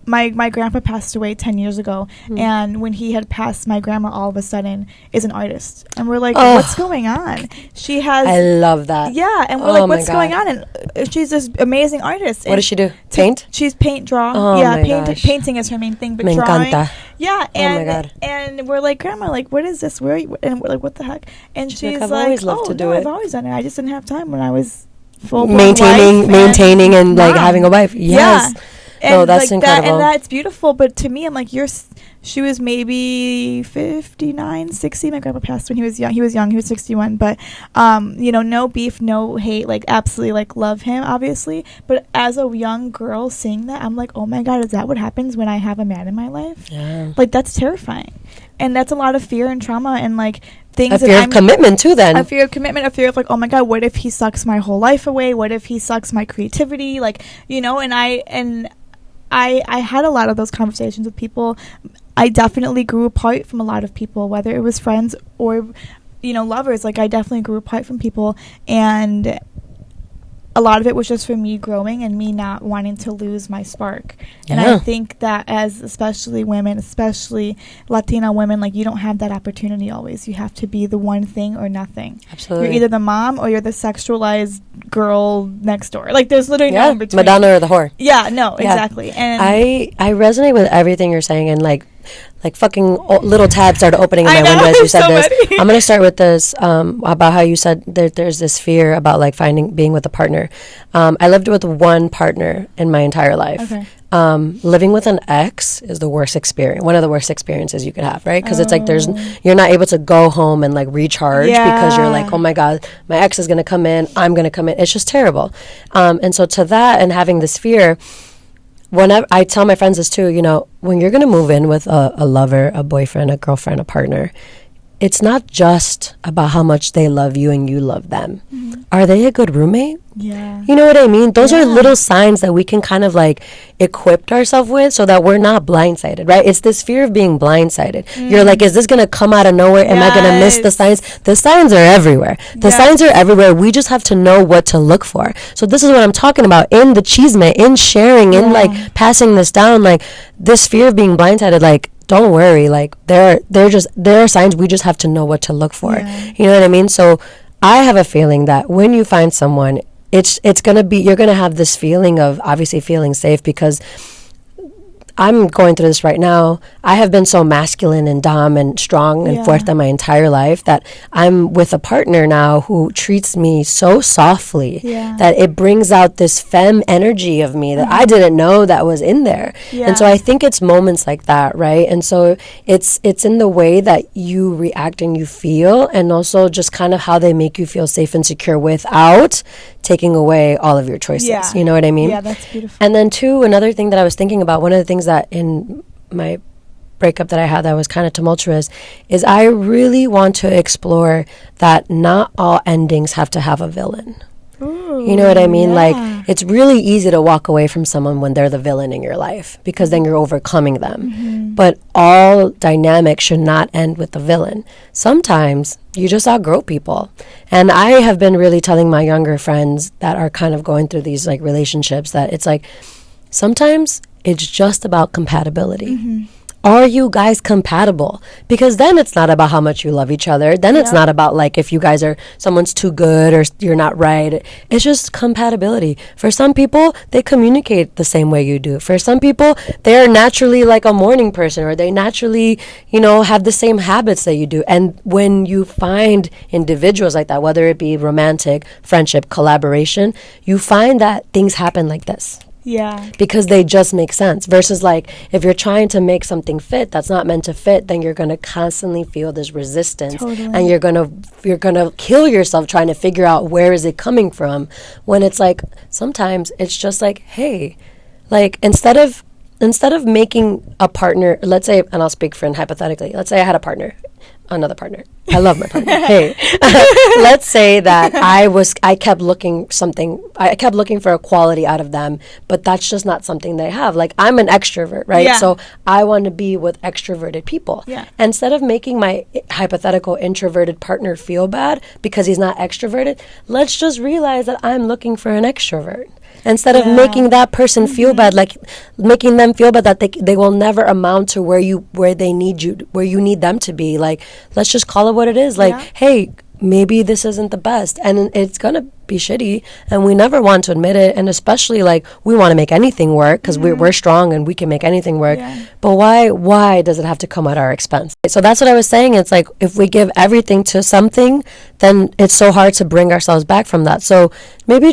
my grandpa passed away 10 years ago, and when he had passed, my grandma all of a sudden is an artist, and we're like, what's going on? She has. I love that. Yeah, and we're like, what's going on? And she's this amazing artist. What does she do? Paint? She's draw. Painting is her main thing, but drawing. Encanta. Yeah, and oh my God. And we're like, Grandma, like, what is this? Where are you? And we're like, what the heck? And she's I've like, always loved to do it. I've always done it. I just didn't have time when I was full maintaining and like having a wife. Yes. Yeah. And that's like incredible. And that's beautiful. But to me, I'm like, she was maybe 59, 60. My grandpa passed when he was young. He was 61. But, no beef, no hate. Like, absolutely, like, love him, obviously. But as a young girl seeing that, I'm like, oh, my God, is that what happens when I have a man in my life? Yeah. Like, that's terrifying. And that's a lot of fear and trauma and, like, things. A fear of commitment, too, then. A fear of commitment, a fear of, like, oh, my God, what if he sucks my whole life away? What if he sucks my creativity? Like, and I had a lot of those conversations with people. I definitely grew apart from a lot of people, whether it was friends or, lovers. Like, I definitely grew apart from people. And a lot of it was just for me growing and me not wanting to lose my spark. And I think that as especially women, especially Latina women, like, you don't have that opportunity always. You have to be the one thing or nothing. Absolutely. You're either the mom or you're the sexualized girl next door. Like, there's literally no in between. Madonna or the whore. Yeah, no, exactly. And I resonate with everything you're saying, and like fucking little tabs started opening in my window as you said this. I'm going to start with this about how you said there's this fear about like being with a partner. I lived with one partner in my entire life. Okay. Living with an ex is the worst experience, one of the worst experiences you could have, right? Because it's like you're not able to go home and like recharge because you're like, oh my God, my ex is going to come in, I'm going to come in. It's just terrible. And so to that and having this fear, whenever I tell my friends this too, when you're going to move in with a lover, a boyfriend, a girlfriend, a partner, it's not just about how much they love you and you love them. Mm-hmm. Are they a good roommate? Yeah. You know what I mean? Those are little signs that we can kind of like equip ourselves with so that we're not blindsided, right? It's this fear of being blindsided. You're like, is this going to come out of nowhere? Am I going to miss the signs? The signs are everywhere. The signs are everywhere. We just have to know what to look for. So this is what I'm talking about in the chisme, in sharing, in like passing this down, like this fear of being blindsided, like, don't worry, like there are signs. We just have to know what to look for. You know what I mean? So I have a feeling that when you find someone, it's gonna be, you're gonna have this feeling of obviously feeling safe, because I'm going through this right now. I have been so masculine and dom and strong and fuerte my entire life that I'm with a partner now who treats me so softly that it brings out this femme energy of me that I didn't know that was in there. And so I think it's moments like that, right? And so it's in the way that you react and you feel, and also just kind of how they make you feel safe and secure without taking away all of your choices. You know what I mean? Yeah, that's beautiful. And then two, another thing that I was thinking about, one of the things that in my breakup that I had that was kind of tumultuous is I really want to explore that not all endings have to have a villain. Ooh, you know what I mean? yeah. Like, it's really easy to walk away from someone when they're the villain in your life because then you're overcoming them. Mm-hmm. But all dynamics should not end with the villain. Sometimes you just outgrow people. And I have been really telling my younger friends that are kind of going through these like relationships that it's like sometimes it's just about compatibility. Mm-hmm. Are you guys compatible? Because then it's not about how much you love each other. Then it's not about like if you guys are, someone's too good or you're not right. It's just compatibility. For some people, they communicate the same way you do. For some people, they're naturally like a morning person or they naturally, you know, have the same habits that you do. And when you find individuals like that, whether it be romantic, friendship, collaboration, you find that things happen like this. Yeah. Because they just make sense. Versus like if you're trying to make something fit that's not meant to fit, then you're gonna constantly feel this resistance. Totally. And you're gonna kill yourself trying to figure out where is it coming from. When it's like sometimes it's just like, hey, like instead of making a partner, let's say, and I'll speak for hypothetically, let's say I had another partner. I love my partner. Hey, let's say that I kept looking for a quality out of them, but that's just not something they have. Like I'm an extrovert, right? Yeah. So I want to be with extroverted people. Yeah. Instead of making my hypothetical introverted partner feel bad because he's not extroverted, let's just realize that I'm looking for an extrovert. Instead of making that person feel bad, like making them feel bad that they will never amount to where you need them to be. Like, let's just call it what it is. Like, hey, maybe this isn't the best, and it's gonna be shitty, and we never want to admit it. And especially like we want to make anything work because we're strong and we can make anything work. Yeah. But why does it have to come at our expense? So that's what I was saying. It's like if we give everything to something, then it's so hard to bring ourselves back from that. So maybe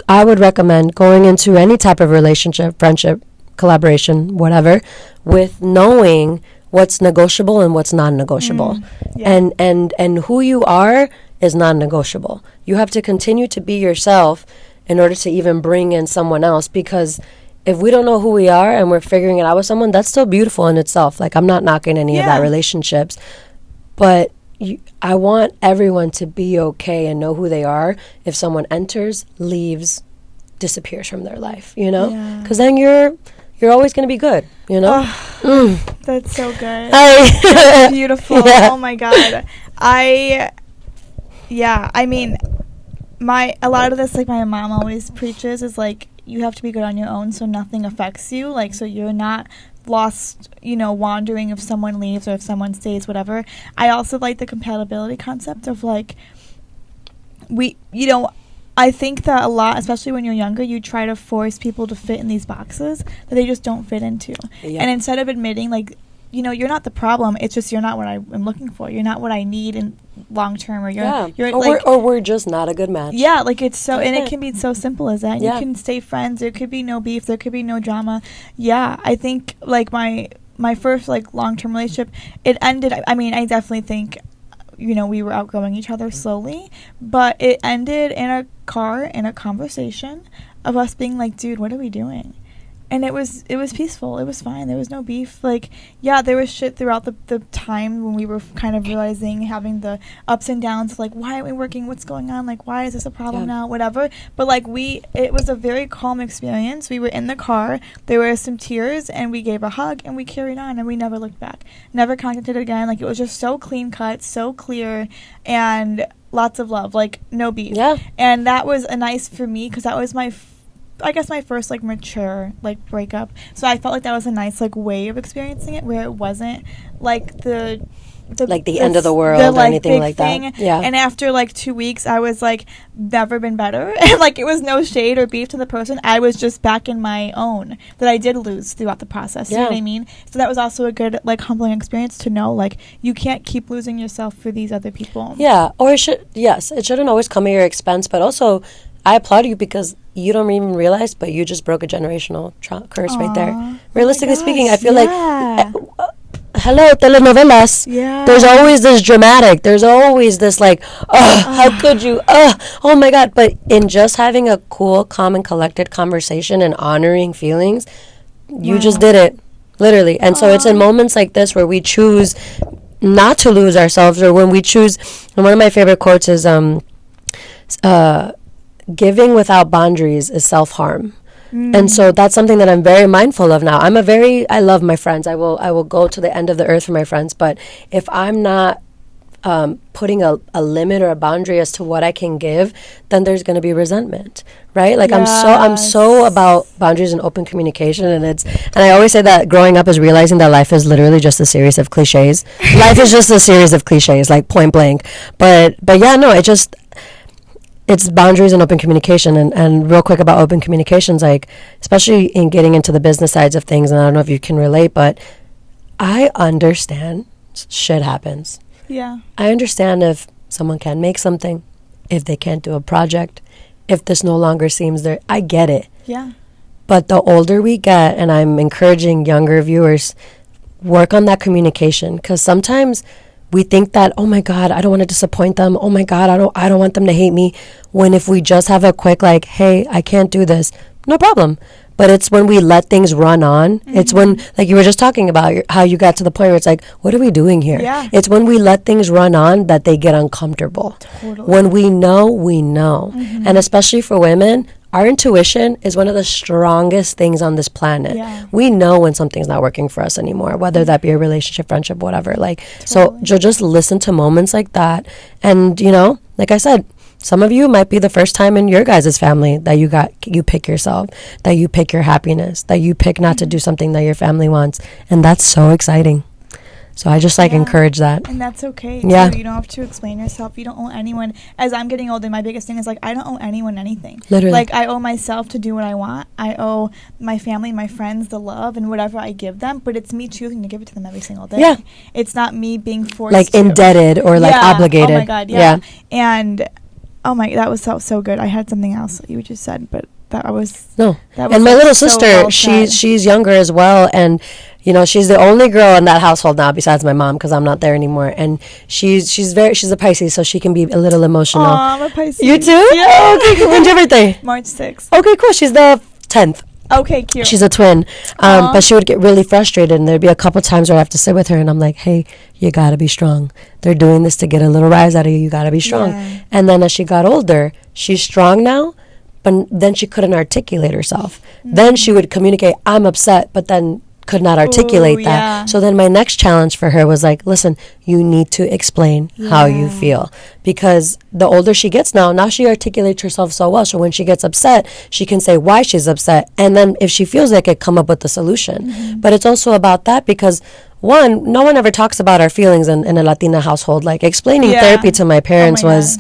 I would recommend going into any type of relationship, friendship, collaboration, whatever, with knowing what's negotiable and what's non-negotiable. And who you are is non-negotiable. You have to continue to be yourself in order to even bring in someone else, because if we don't know who we are and we're figuring it out with someone, that's still beautiful in itself. Like, I'm not knocking any of that relationships, but I want everyone to be okay and know who they are if someone enters, leaves, disappears from their life, you know? Because then you're always going to be good, you know? That's so good. That's beautiful. Yeah. Oh my God. I mean, a lot of this, like my mom always preaches, is like, you have to be good on your own so nothing affects you. Like, so you're not lost, you know, wandering if someone leaves or if someone stays, whatever. I also like the compatibility concept of like, I think that a lot, especially when you're younger, you try to force people to fit in these boxes that they just don't fit into. Yeah. And instead of admitting, like, you know, you're not the problem, it's just you're not what I'm looking for. You're not what I need in long term, or we're just not a good match. Yeah, like it's so, and it can be so simple as that. Yeah. You can stay friends. There could be no beef. There could be no drama. Yeah, I think like my first like long term relationship, it ended. I mean, I definitely think, you know, we were outgrowing each other slowly, but it ended in a car in a conversation of us being like, dude, what are we doing? And it was peaceful. It was fine. There was no beef. Like, yeah, there was shit throughout the time when we were kind of realizing, having the ups and downs of like, why aren't we working? What's going on? Like, why is this a problem now? Whatever. But like it was a very calm experience. We were in the car. There were some tears, and we gave a hug, and we carried on, and we never looked back. Never contacted again. Like, it was just so clean cut, so clear, and lots of love. Like, no beef. Yeah. And that was a nice for me, because that was my first like mature like breakup, so I felt like that was a nice like way of experiencing it, where it wasn't like the end of the world or anything like that. Yeah. And after like 2 weeks, I was like, never been better. And like, it was no shade or beef to the person. I was just back in my own that I did lose throughout the process. You know what I mean? So that was also a good like humbling experience to know, like, you can't keep losing yourself for these other people. Yeah. Or it shouldn't always come at your expense, but also I applaud you because you don't even realize, but you just broke a generational curse right there. Realistically speaking, I feel like, hello, telenovelas. Yeah. There's always this dramatic. There's always this like, how could you? Oh my God. But in just having a cool, calm, and collected conversation and honoring feelings, you just did it. Literally. And so it's in moments like this where we choose not to lose ourselves, or when we choose, and one of my favorite quotes is giving without boundaries is self-harm. And so that's something that I'm very mindful of now. I love my friends. I will go to the end of the earth for my friends. But if I'm not putting a limit or a boundary as to what I can give, then there's going to be resentment, right? Like I'm so about boundaries and open communication, and I always say that growing up is realizing that life is literally just a series of cliches. Life is just a series of cliches, like point blank. But yeah, no, it's boundaries and open communication. And real quick about open communications, like especially in getting into the business sides of things, and I don't know if you can relate, but I understand shit happens. Yeah. I understand if someone can't make something, if they can't do a project, if this no longer seems there. I get it. Yeah. But the older we get, and I'm encouraging younger viewers, work on that communication, because sometimes we think that, oh my God, I don't want to disappoint them. Oh my God, I don't want them to hate me. When if we just have a quick like, hey, I can't do this, no problem. But it's when we let things run on. It's when, like you were just talking about, how you got to the point where it's like, what are we doing here? Yeah. It's when we let things run on that they get uncomfortable. Totally. When we know, we know. And especially for women, our intuition is one of the strongest things on this planet. Yeah. We know when something's not working for us anymore, whether that be a relationship, friendship, whatever. Like, Totally. so just listen to moments like that. And, like I said, some of you might be the first time in your guys' family that you pick yourself, that you pick your happiness, that you pick not to do something that your family wants. And that's so exciting. So I just encourage that. And that's okay. Yeah. Too. You don't have to explain yourself. You don't owe anyone. As I'm getting older, my biggest thing is I don't owe anyone anything. Literally. Like I owe myself to do what I want. I owe my family, my friends, the love and whatever I give them. But it's me choosing to give it to them every single day. Yeah. It's not me being forced to. Indebted or obligated. Oh my God. Yeah. And that was so good. I had something else that you just said, but that was no. That was and my little so sister, well she's younger as well, and she's the only girl in that household now besides my mom, because I'm not there anymore. And she's a Pisces, so she can be a little emotional. Aw, I'm a Pisces. You too? Yeah. Oh, okay. When's your birthday? March 6th. Okay, cool. She's the 10th. Okay, cute. She's a twin. But she would get really frustrated, and there'd be a couple times where I have to sit with her, and I'm like, hey, you gotta be strong. They're doing this to get a little rise out of you. You gotta be strong. Yeah. And then as she got older, she's strong now, but then she couldn't articulate herself. Then she would communicate, I'm upset, but then could not articulate that. Yeah. So then my next challenge for her was like, listen, you need to explain how you feel, because the older she gets now she articulates herself so well. So when she gets upset, she can say why she's upset. And then if she feels like it, come up with the solution. But it's also about that, because one, no one ever talks about our feelings in a Latina household. Like explaining therapy to my parents was...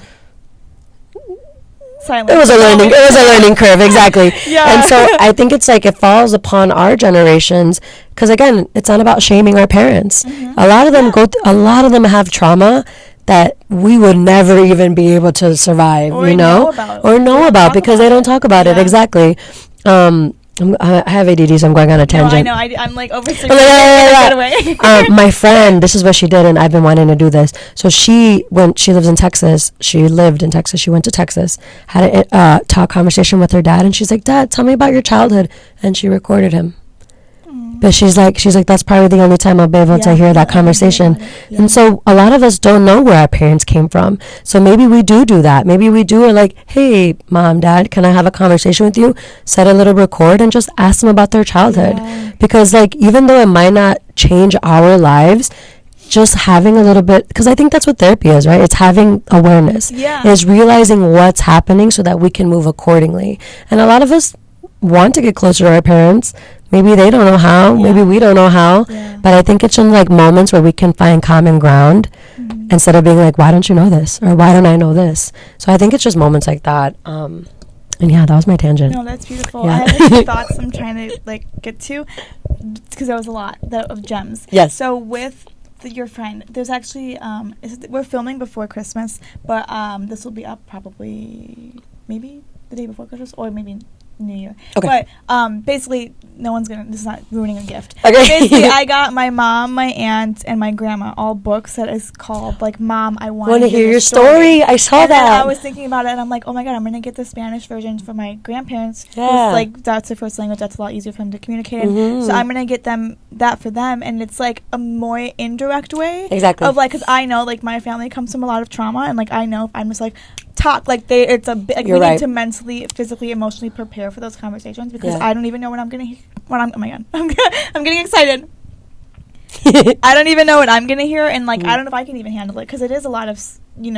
Silent. It was a learning curve, exactly. Yeah. And so I think it's it falls upon our generations, because again, it's not about shaming our parents. A lot of them a lot of them have trauma that we would never even be able to survive, or know about because they don't talk about it. Exactly. I have ADD, so I'm going on a tangent. No, I know. I'm overthinking. My friend, this is what she did, and I've been wanting to do this. So she lived in Texas. She went to Texas, had a conversation with her dad, and she's like, Dad, tell me about your childhood. And she recorded him. But she's like, that's probably the only time I'll be able to hear that conversation. Yeah. And so a lot of us don't know where our parents came from. So maybe we do that. Maybe we are like, hey, Mom, Dad, can I have a conversation with you? Set a little record and just ask them about their childhood. Yeah. Because even though it might not change our lives, just having a little bit, because I think that's what therapy is, right? It's having awareness. Yeah. It's realizing what's happening so that we can move accordingly. And a lot of us want to get closer to our parents. Maybe they don't know how. Maybe we don't know how. Yeah. But I think it's in moments where we can find common ground instead of being like, why don't you know this? Or why don't I know this? So I think it's just moments like that. And that was my tangent. No, that's beautiful. Yeah. I have a few thoughts I'm trying to get to, because there was a lot of gems. Yes. So with your friend, there's actually we're filming before Christmas, but this will be up probably maybe the day before Christmas, or maybe New Year. Okay. But basically, no one's gonna. This is not ruining a gift. Okay. Basically, I got my mom, my aunt, and my grandma all books that is called like "Mom, I Want to Hear Your Story." I saw and that. Then I was thinking about it, and I'm like, oh my god, I'm gonna get the Spanish version for my grandparents. Yeah. Like that's their first language. That's a lot easier for them to communicate in. So I'm gonna get them that for them, and it's like a more indirect way. Exactly. Of like, because I know like my family comes from a lot of trauma, and like I know if I'm just like talk like it's a bit like You're we right. need to mentally, physically, emotionally prepare for those conversations because Yeah. I don't even know what I'm gonna oh my god I'm getting excited. I don't even know what I'm gonna hear, and like I don't know if I can even handle it because it is a lot of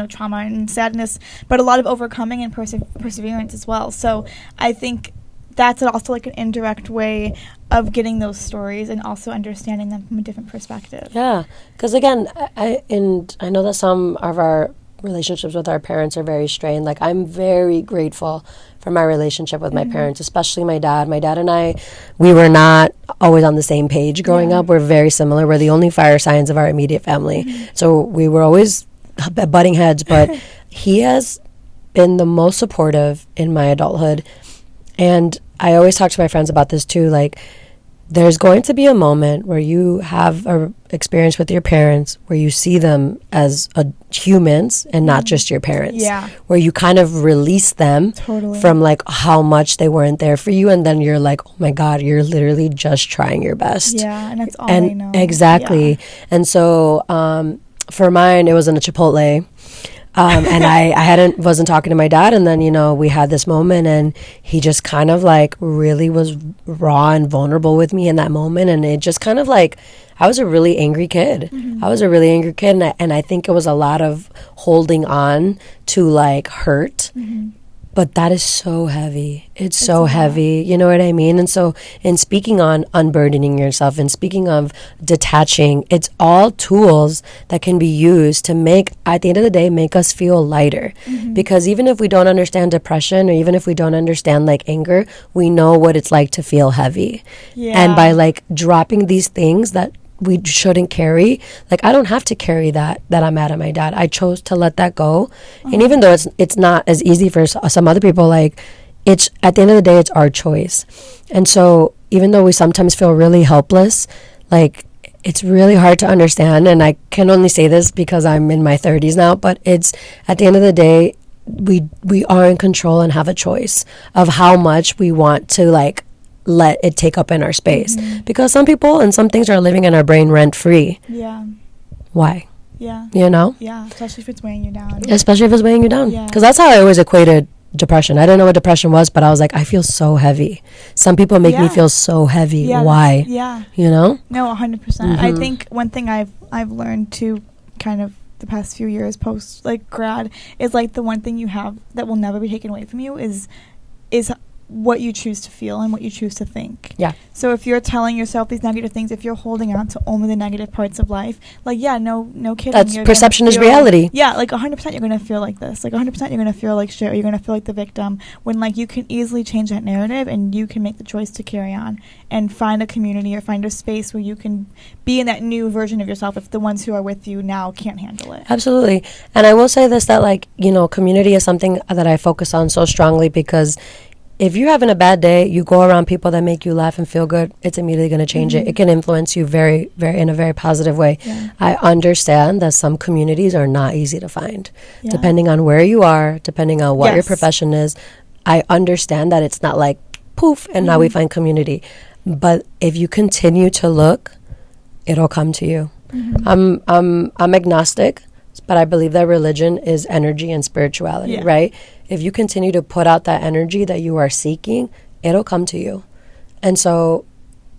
trauma and sadness, but a lot of overcoming and perseverance as well. So I think that's also like an indirect way of getting those stories and also understanding them from a different perspective. Yeah, because again, I know that some of our relationships with our parents are very strained. Like, I'm very grateful for my relationship with my parents, especially my dad. My dad and I, we were not always on the same page growing up. We're very similar. We're the only fire signs of our immediate family. So we were always butting heads, but he has been the most supportive in my adulthood. And I always talk to my friends about this too. Like, there's going to be a moment where you have an experience with your parents where you see them as humans and not just your parents. Yeah. Where you kind of release them from like how much they weren't there for you, and then you're like, oh my God, you're literally just trying your best. Yeah, and that's all I know. Exactly. Yeah. And so for mine, it was in a Chipotle. And I wasn't talking to my dad, and then, we had this moment, and he just kind of like really was raw and vulnerable with me in that moment. And it just kind of like, I was a really angry kid. And I think it was a lot of holding on to like hurt. But that is so heavy. It's so heavy. You know what I mean? And so in speaking on unburdening yourself and speaking of detaching, it's all tools that can be used to make, at the end of the day, make us feel lighter. Because even if we don't understand depression, or even if we don't understand like anger, we know what it's like to feel heavy. Yeah. And by like dropping these things that we shouldn't carry, like I don't have to carry that I'm mad at my dad. I chose to let that go. And even though it's not as easy for some other people, like it's at the end of the day, it's our choice. And so even though we sometimes feel really helpless, like it's really hard to understand. And I can only say this because I'm in my 30s now, but it's at the end of the day, we are in control and have a choice of how much we want to like let it take up in our space. Because some people and some things are living in our brain rent free. Yeah. Why? Yeah. Yeah, especially if it's weighing you down. Yeah. Because that's how I always equated depression. I didn't know what depression was, but I was like, I feel so heavy. Some people make me feel so heavy. Yeah, why? No, 100%. I think one thing I've learned to kind of the past few years post like grad is like the one thing you have that will never be taken away from you is what you choose to feel and what you choose to think. Yeah. So if you're telling yourself these negative things, if you're holding on to only the negative parts of life, like, no kidding. That's perception is reality. Yeah, like 100% you're going to feel like this. Like 100% you're going to feel like shit, or you're going to feel like the victim, when like you can easily change that narrative and you can make the choice to carry on and find a community or find a space where you can be in that new version of yourself if the ones who are with you now can't handle it. Absolutely. And I will say this, that like, community is something that I focus on so strongly, because if you're having a bad day, you go around people that make you laugh and feel good, it's immediately going to change it. It can influence you very, very in a very positive way. Yeah. I understand that some communities are not easy to find, depending on where you are, depending on what your profession is. I understand that it's not like poof and now we find community. But if you continue to look, it'll come to you. I'm agnostic, but I believe that religion is energy and spirituality, right? If you continue to put out that energy that you are seeking, it'll come to you. And so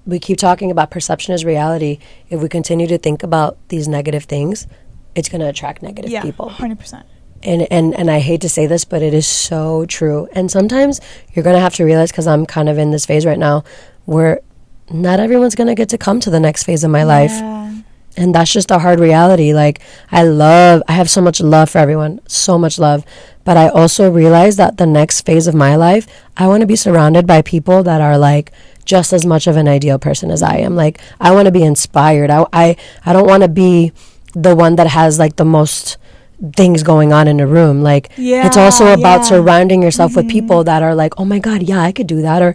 we keep talking about perception is reality. If we continue to think about these negative things, it's going to attract negative people. 100%. And I hate to say this, but it is so true. And sometimes you're going to have to realize, because I'm kind of in this phase right now, where not everyone's going to get to come to the next phase of my life. And that's just a hard reality. Like, I have so much love for everyone, so much love. But I also realize that the next phase of my life, I want to be surrounded by people that are like just as much of an ideal person as I am. Like, I want to be inspired. I don't want to be the one that has like the most things going on in a room. Like, it's also about surrounding yourself with people that are like, oh my God, yeah, I could do that, or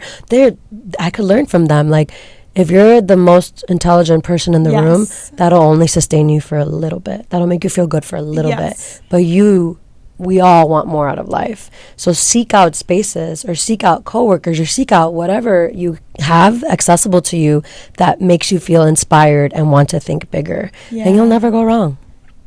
I could learn from them. Like, if you're the most intelligent person in the room, that'll only sustain you for a little bit. That'll make you feel good for a little bit. But we all want more out of life. So seek out spaces, or seek out coworkers, or seek out whatever you have accessible to you that makes you feel inspired and want to think bigger. And you'll never go wrong.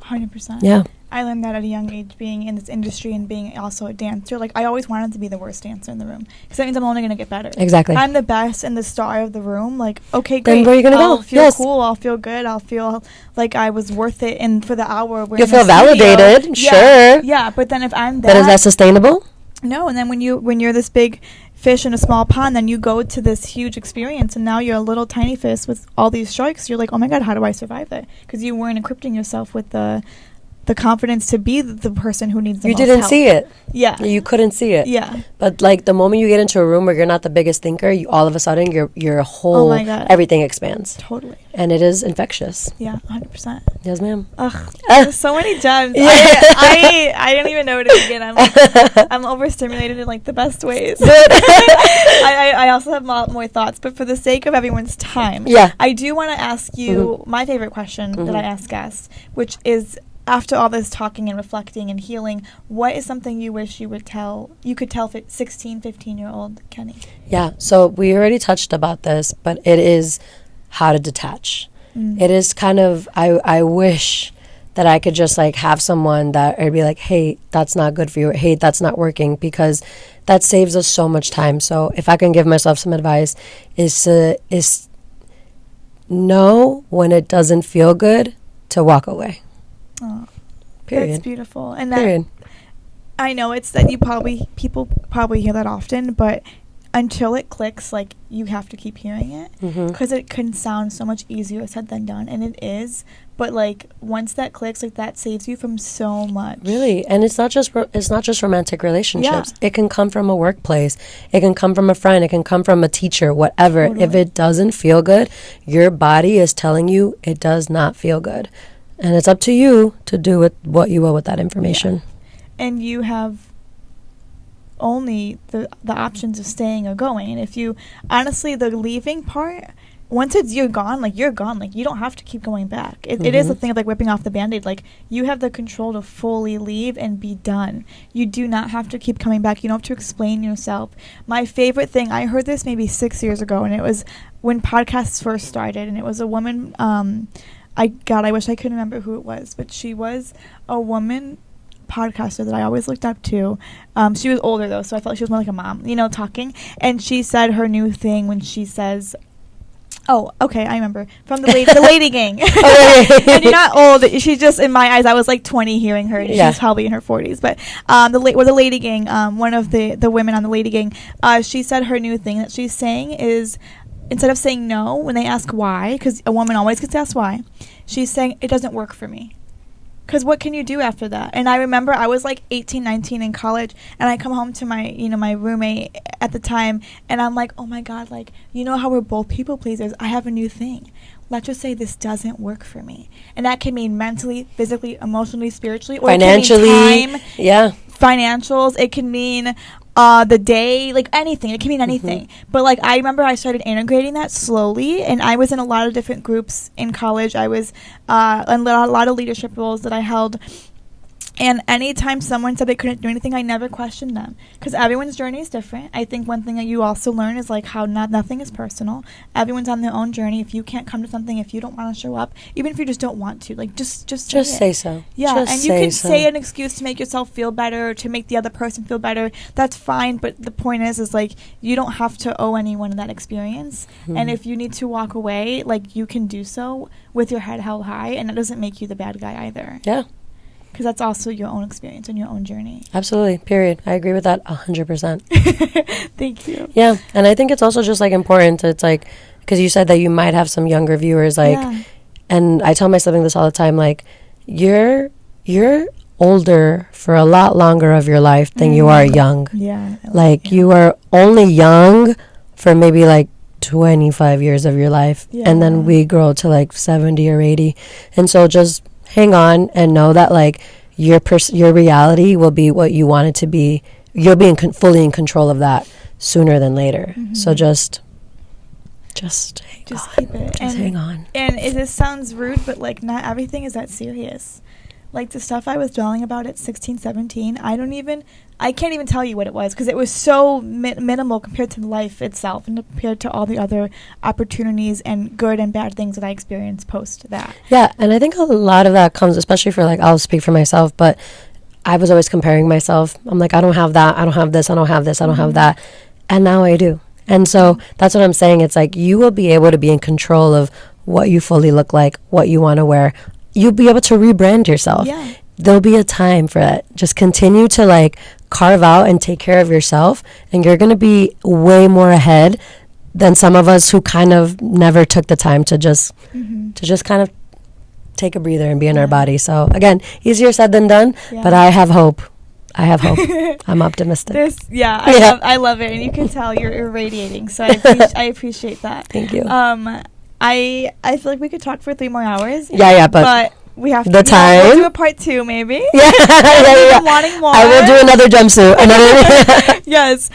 100%. Yeah. I learned that at a young age, being in this industry and being also a dancer. Like, I always wanted to be the worst dancer in the room, because that means I'm only going to get better. Exactly. If I'm the best and the star of the room, like, okay, great. Then where are you going to go? I'll feel cool. I'll feel good. I'll feel like I was worth it. And for the hour, you'll feel validated. Sure. Yeah, but then if I'm that. But is that sustainable? No, and then when you're this big fish in a small pond, then you go to this huge experience, and now you're a little tiny fish with all these sharks. You're like, oh my God, how do I survive that? Because you weren't equipping yourself with the confidence to be the person who needs the most help. You didn't see it. Yeah. You couldn't see it. Yeah. But, like, the moment you get into a room where you're not the biggest thinker, you all of a sudden, your whole, oh my God, everything expands. Totally. And it is infectious. Yeah, 100%. Yes, ma'am. Ugh, there's so many gems. I don't even know where to begin. I'm overstimulated in, like, the best ways. I also have a lot more thoughts, but for the sake of everyone's time, I do want to ask you my favorite question that I ask guests, which is, after all this talking and reflecting and healing, what is something you wish you could tell 16, 15-year-old Kenny? Yeah, so we already touched about this, but it is how to detach. It is kind of, I wish that I could just, like, have someone that I'd be like, hey, that's not good for you, or hey, that's not working, because that saves us so much time. So if I can give myself some advice, is know when it doesn't feel good to walk away. Oh, period. That's beautiful. And that, I know it's that people probably hear that often, but until it clicks, like, you have to keep hearing it, because it can sound so much easier said than done, and it is. But, like, once that clicks, like, that saves you from so much. Really, and it's not just romantic relationships. It can come from a workplace. It can come from a friend. It can come from a teacher. Whatever. Totally. If it doesn't feel good, your body is telling you it does not feel good. And it's up to you to do with what you will with that information. Yeah. And you have only the options of staying or going. And if you, honestly, the leaving part, once you're gone, like, you're gone. Like, you don't have to keep going back. It is a thing of, like, ripping off the Band-Aid. Like, you have the control to fully leave and be done. You do not have to keep coming back. You don't have to explain yourself. My favorite thing, I heard this maybe 6 years ago, and it was when podcasts first started, and it was a woman, I wish I could remember who it was, but she was a woman podcaster that I always looked up to. She was older, though, so I felt like she was more like a mom, talking. And she said her new thing when she says, oh, okay, I remember, from the lady gang. And you're not old. She's just, in my eyes, I was like 20 hearing her, and she's probably in her 40s. But the lady gang, one of the women on the lady gang, she said her new thing that she's saying is, instead of saying no when they ask why, because a woman always gets asked why, she's saying, it doesn't work for me. Because what can you do after that? And I remember I was like 18, 19 in college, and I come home to my, my roommate at the time, and I'm like, oh my God, like, how we're both people pleasers? I have a new thing. Let's just say this doesn't work for me. And that can mean mentally, physically, emotionally, spiritually, or financially, it can mean time, financials. It can mean the day, like anything. It can mean anything. But, like, I remember I started integrating that slowly, and I was in a lot of different groups in college. I was in a lot of leadership roles that I held. And anytime someone said they couldn't do anything, I never questioned them, because everyone's journey is different. I think one thing that you also learn is, like, how nothing is personal. Everyone's on their own journey. If you can't come to something, if you don't want to show up, even if you just don't want to, like, just say so. Yeah, and you can say an excuse to make yourself feel better, or to make the other person feel better. That's fine, but the point is like, you don't have to owe anyone that experience. And if you need to walk away, like, you can do so with your head held high, and that doesn't make you the bad guy either. Yeah. Because that's also your own experience and your own journey. Absolutely. Period. I agree with that 100%. Thank you. Yeah. And I think it's also just, like, important. It's like, because you said that you might have some younger viewers, like, and I tell my sibling this all the time, like, you're older for a lot longer of your life than you are young. Yeah. Like, you are only young for maybe, like, 25 years of your life. Yeah. And then we grow to, like, 70 or 80. And so just hang on and know that, like, your reality will be what you want it to be. You'll be fully in control of that sooner than later. So just keep it. Just hang on. And this sounds rude, but like not everything is that serious. Like the stuff I was dwelling about at 16, 17, I can't even tell you what it was because it was so minimal compared to life itself and compared to all the other opportunities and good and bad things that I experienced post that. Yeah, and I think a lot of that comes, especially for like, I'll speak for myself, but I was always comparing myself. I'm like, I don't have that, I don't have this, I don't have this, I don't have that. And now I do. And so that's what I'm saying. It's like you will be able to be in control of what you fully look like, what you want to wear. You'll be able to rebrand yourself. Yeah. There'll be a time for it. Just continue to like carve out and take care of yourself, and you're going to be way more ahead than some of us who kind of never took the time to just kind of take a breather and be in our body. So again, easier said than done, but I have hope. I'm optimistic. I love it, and you can tell you're irradiating. So I appreciate that. Thank you. I feel like we could talk for 3 more hours. Yeah, but we have the time. We'll do a part 2, maybe. Yeah. Wanting more. I will do another jumpsuit. Yes.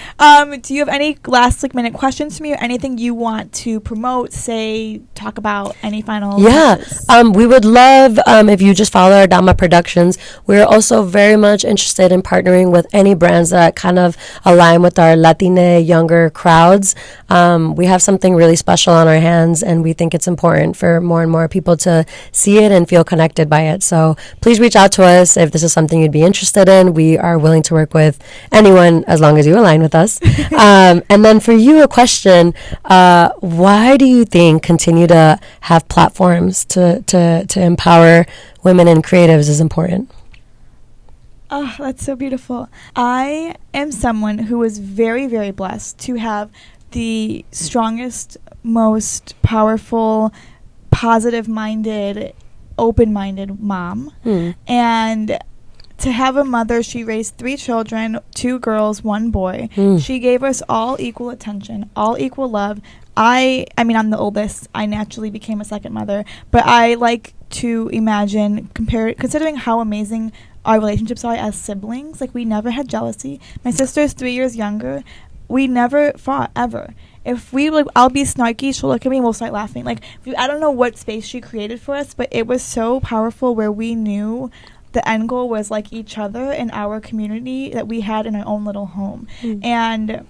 Do you have any last minute questions for me, or anything you want to promote, say, talk about? Any final? Messages? We would love if you just follow our Dama Productions. We're also very much interested in partnering with any brands that kind of align with our Latina younger crowds. We have something really special on our hands, and we think it's important for more and more people to see it and feel connected by it. So please reach out to us if this is something you'd be interested in. We are willing to work with anyone as long as you align with us. And then for you, a question: why do you think continue to have platforms to empower women and creatives is important? Oh, that's so beautiful. I am someone who is very, very blessed to have the strongest, most powerful, positive-minded, open-minded mom. And to have a mother, she raised 3 children, 2 girls, 1 boy. She gave us all equal attention, all equal love. I mean, I'm the oldest. I naturally became a second mother, but I like to imagine, considering how amazing our relationships are as siblings. Like, we never had jealousy. My sister's 3 years younger. We never fought, ever. If we, I'll be snarky, she'll look at me and we'll start laughing. I don't know what space she created for us, but it was so powerful where we knew the end goal was each other and our community that we had in our own little home. And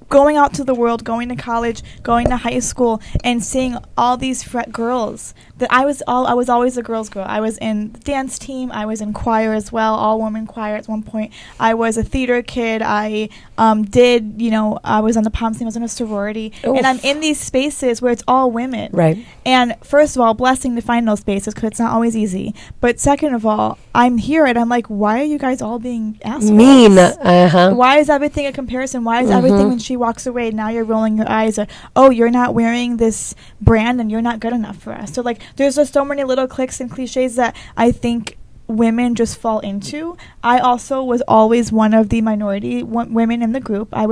going out to the world, going to college, going to high school, and seeing all these girls that I was always a girl's girl. I was in the dance team. I was in choir as well, all woman choir at one point. I was a theater kid. I I was on the pom team. I was in a sorority. Oof. And I'm in these spaces where it's all women. Right. And first of all, blessing to find those spaces because it's not always easy. But second of all, I'm here and I'm like, why are you guys all being assholes? Mean. Why is everything a comparison? Why is everything when she walks away, now you're rolling your eyes, or, oh, you're not wearing this brand and you're not good enough for us. So there's just so many little cliques and cliches that I think women just fall into. I also was always one of the minority women in the group. I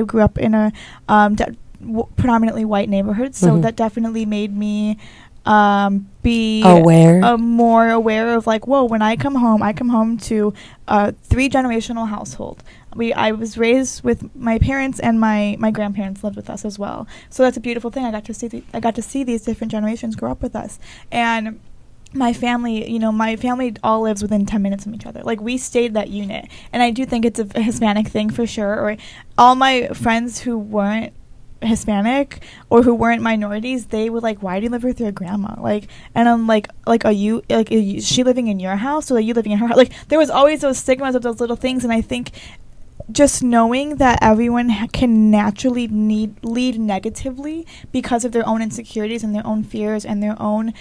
grew up in a predominantly white neighborhood, so that definitely made me be more aware of whoa, when I come home to a 3-generational household. I was raised with my parents, and my grandparents lived with us as well. So that's a beautiful thing. I got to see these different generations grow up with us. And my family, my family all lives within 10 minutes of each other. We stayed that unit. And I do think it's a Hispanic thing for sure. Or all my friends who weren't Hispanic or who weren't minorities, they would why do you live with your grandma? And I'm are you is she living in your house, or are you living in her house? There was always those stigmas of those little things. And I think just knowing that everyone can naturally lead negatively because of their own insecurities and their own fears and their own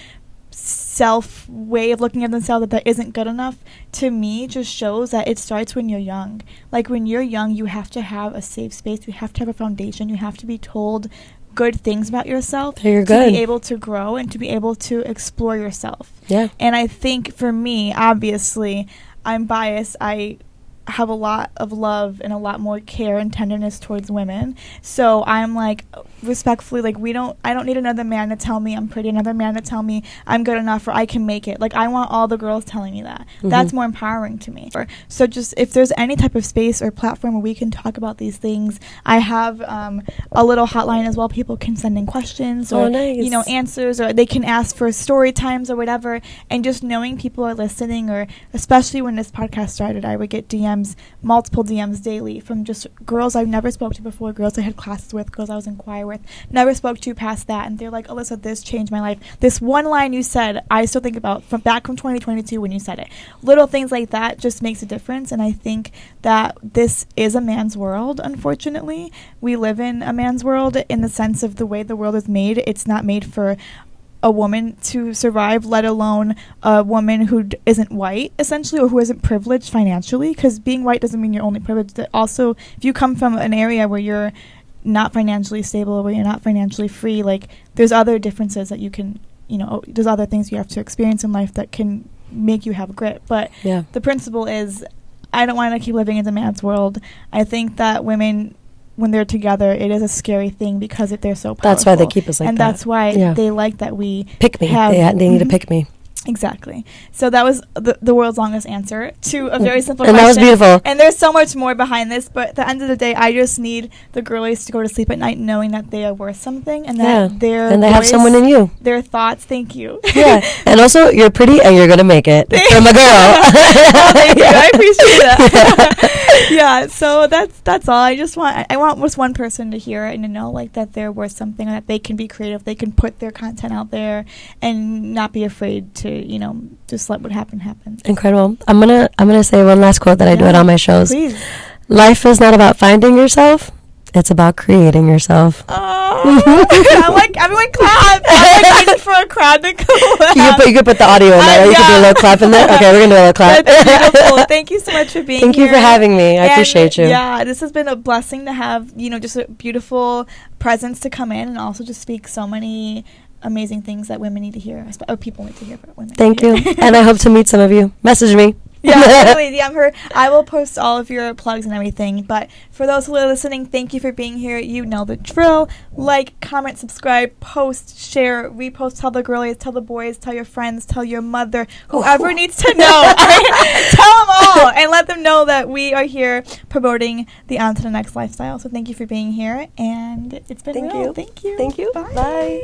self way of looking at themselves that isn't good enough, to me just shows that it starts when you're young. When you're young, you have to have a safe space, you have to have a foundation, you have to be told good things about yourself to be able to grow and to be able to explore yourself. Yeah. And I think for me, obviously, I'm biased. I have a lot of love and a lot more care and tenderness towards women. So I'm like, respectfully, like, I don't need another man to tell me I'm pretty, another man to tell me I'm good enough or I can make it. Like, I want all the girls telling me that. That's more empowering to me. So just if there's any type of space or platform where we can talk about these things, I have a little hotline as well. People can send in questions or you know, answers, or they can ask for story times or whatever. And just knowing people are listening, or especially when this podcast started, I would get DMs, multiple DMs daily from just girls I've never spoke to before, girls I had classes with, girls I was in choir with, never spoke to past that. And they're like, Alyssa, this changed my life. This one line you said, I still think about from 2022 when you said it. Little things like that just makes a difference. And I think that this is a man's world, unfortunately. We live in a man's world in the sense of the way the world is made. It's not made for a woman to survive, let alone a woman who isn't white, essentially, or who isn't privileged financially, because being white doesn't mean you're only privileged. That also, if you come from an area where you're not financially stable, where you're not financially free, like, there's other differences that you can, you know, there's other things you have to experience in life that can make you have grit. But the principle is, I don't want to keep living in a man's world. I think that women, when they're together, it is a scary thing because they're so powerful. That's why they keep us like that. And that's why they like that we pick me. They need to pick me. Exactly. So that was the world's longest answer to a very simple question. And that was beautiful. And there's so much more behind this, but at the end of the day, I just need the girlies to go to sleep at night knowing that they are worth something, and that their and they have someone in you. Their thoughts. Thank you. Yeah. And also, you're pretty and you're going to make it. From a girl. Oh, thank you. I appreciate that. Yeah. So that's all. I want just one person to hear it and to know, like, that they're worth something, and that they can be creative. They can put their content out there and not be afraid to, you know, just let what happen. Incredible. I'm gonna say one last quote that I do at all my shows. Please. Life is not about finding yourself, it's about creating yourself. Oh, I'm like, everyone clap. I'm like waiting for a crowd to clap. You could put the audio in there. You could do a little clap in there. Okay, we're gonna do a little clap. That's beautiful. Thank you so much for being here. Thank you for having me. I appreciate you. Yeah, this has been a blessing to have, you know, just a beautiful presence to come in and also just speak so many amazing things that women need to hear, or people need to hear about women. Thank you. And I hope to meet some of you. Message me. Yeah, definitely. I will post all of your plugs and everything. But for those who are listening, thank you for being here. You know the drill. Like, comment, subscribe, post, share, repost, tell the girlies, tell the boys, tell your friends, tell your mother, whoever needs to know. Tell them all and let them know that we are here promoting the On to the Next lifestyle. So thank you for being here, and it's been real. Thank you. Thank you. Bye.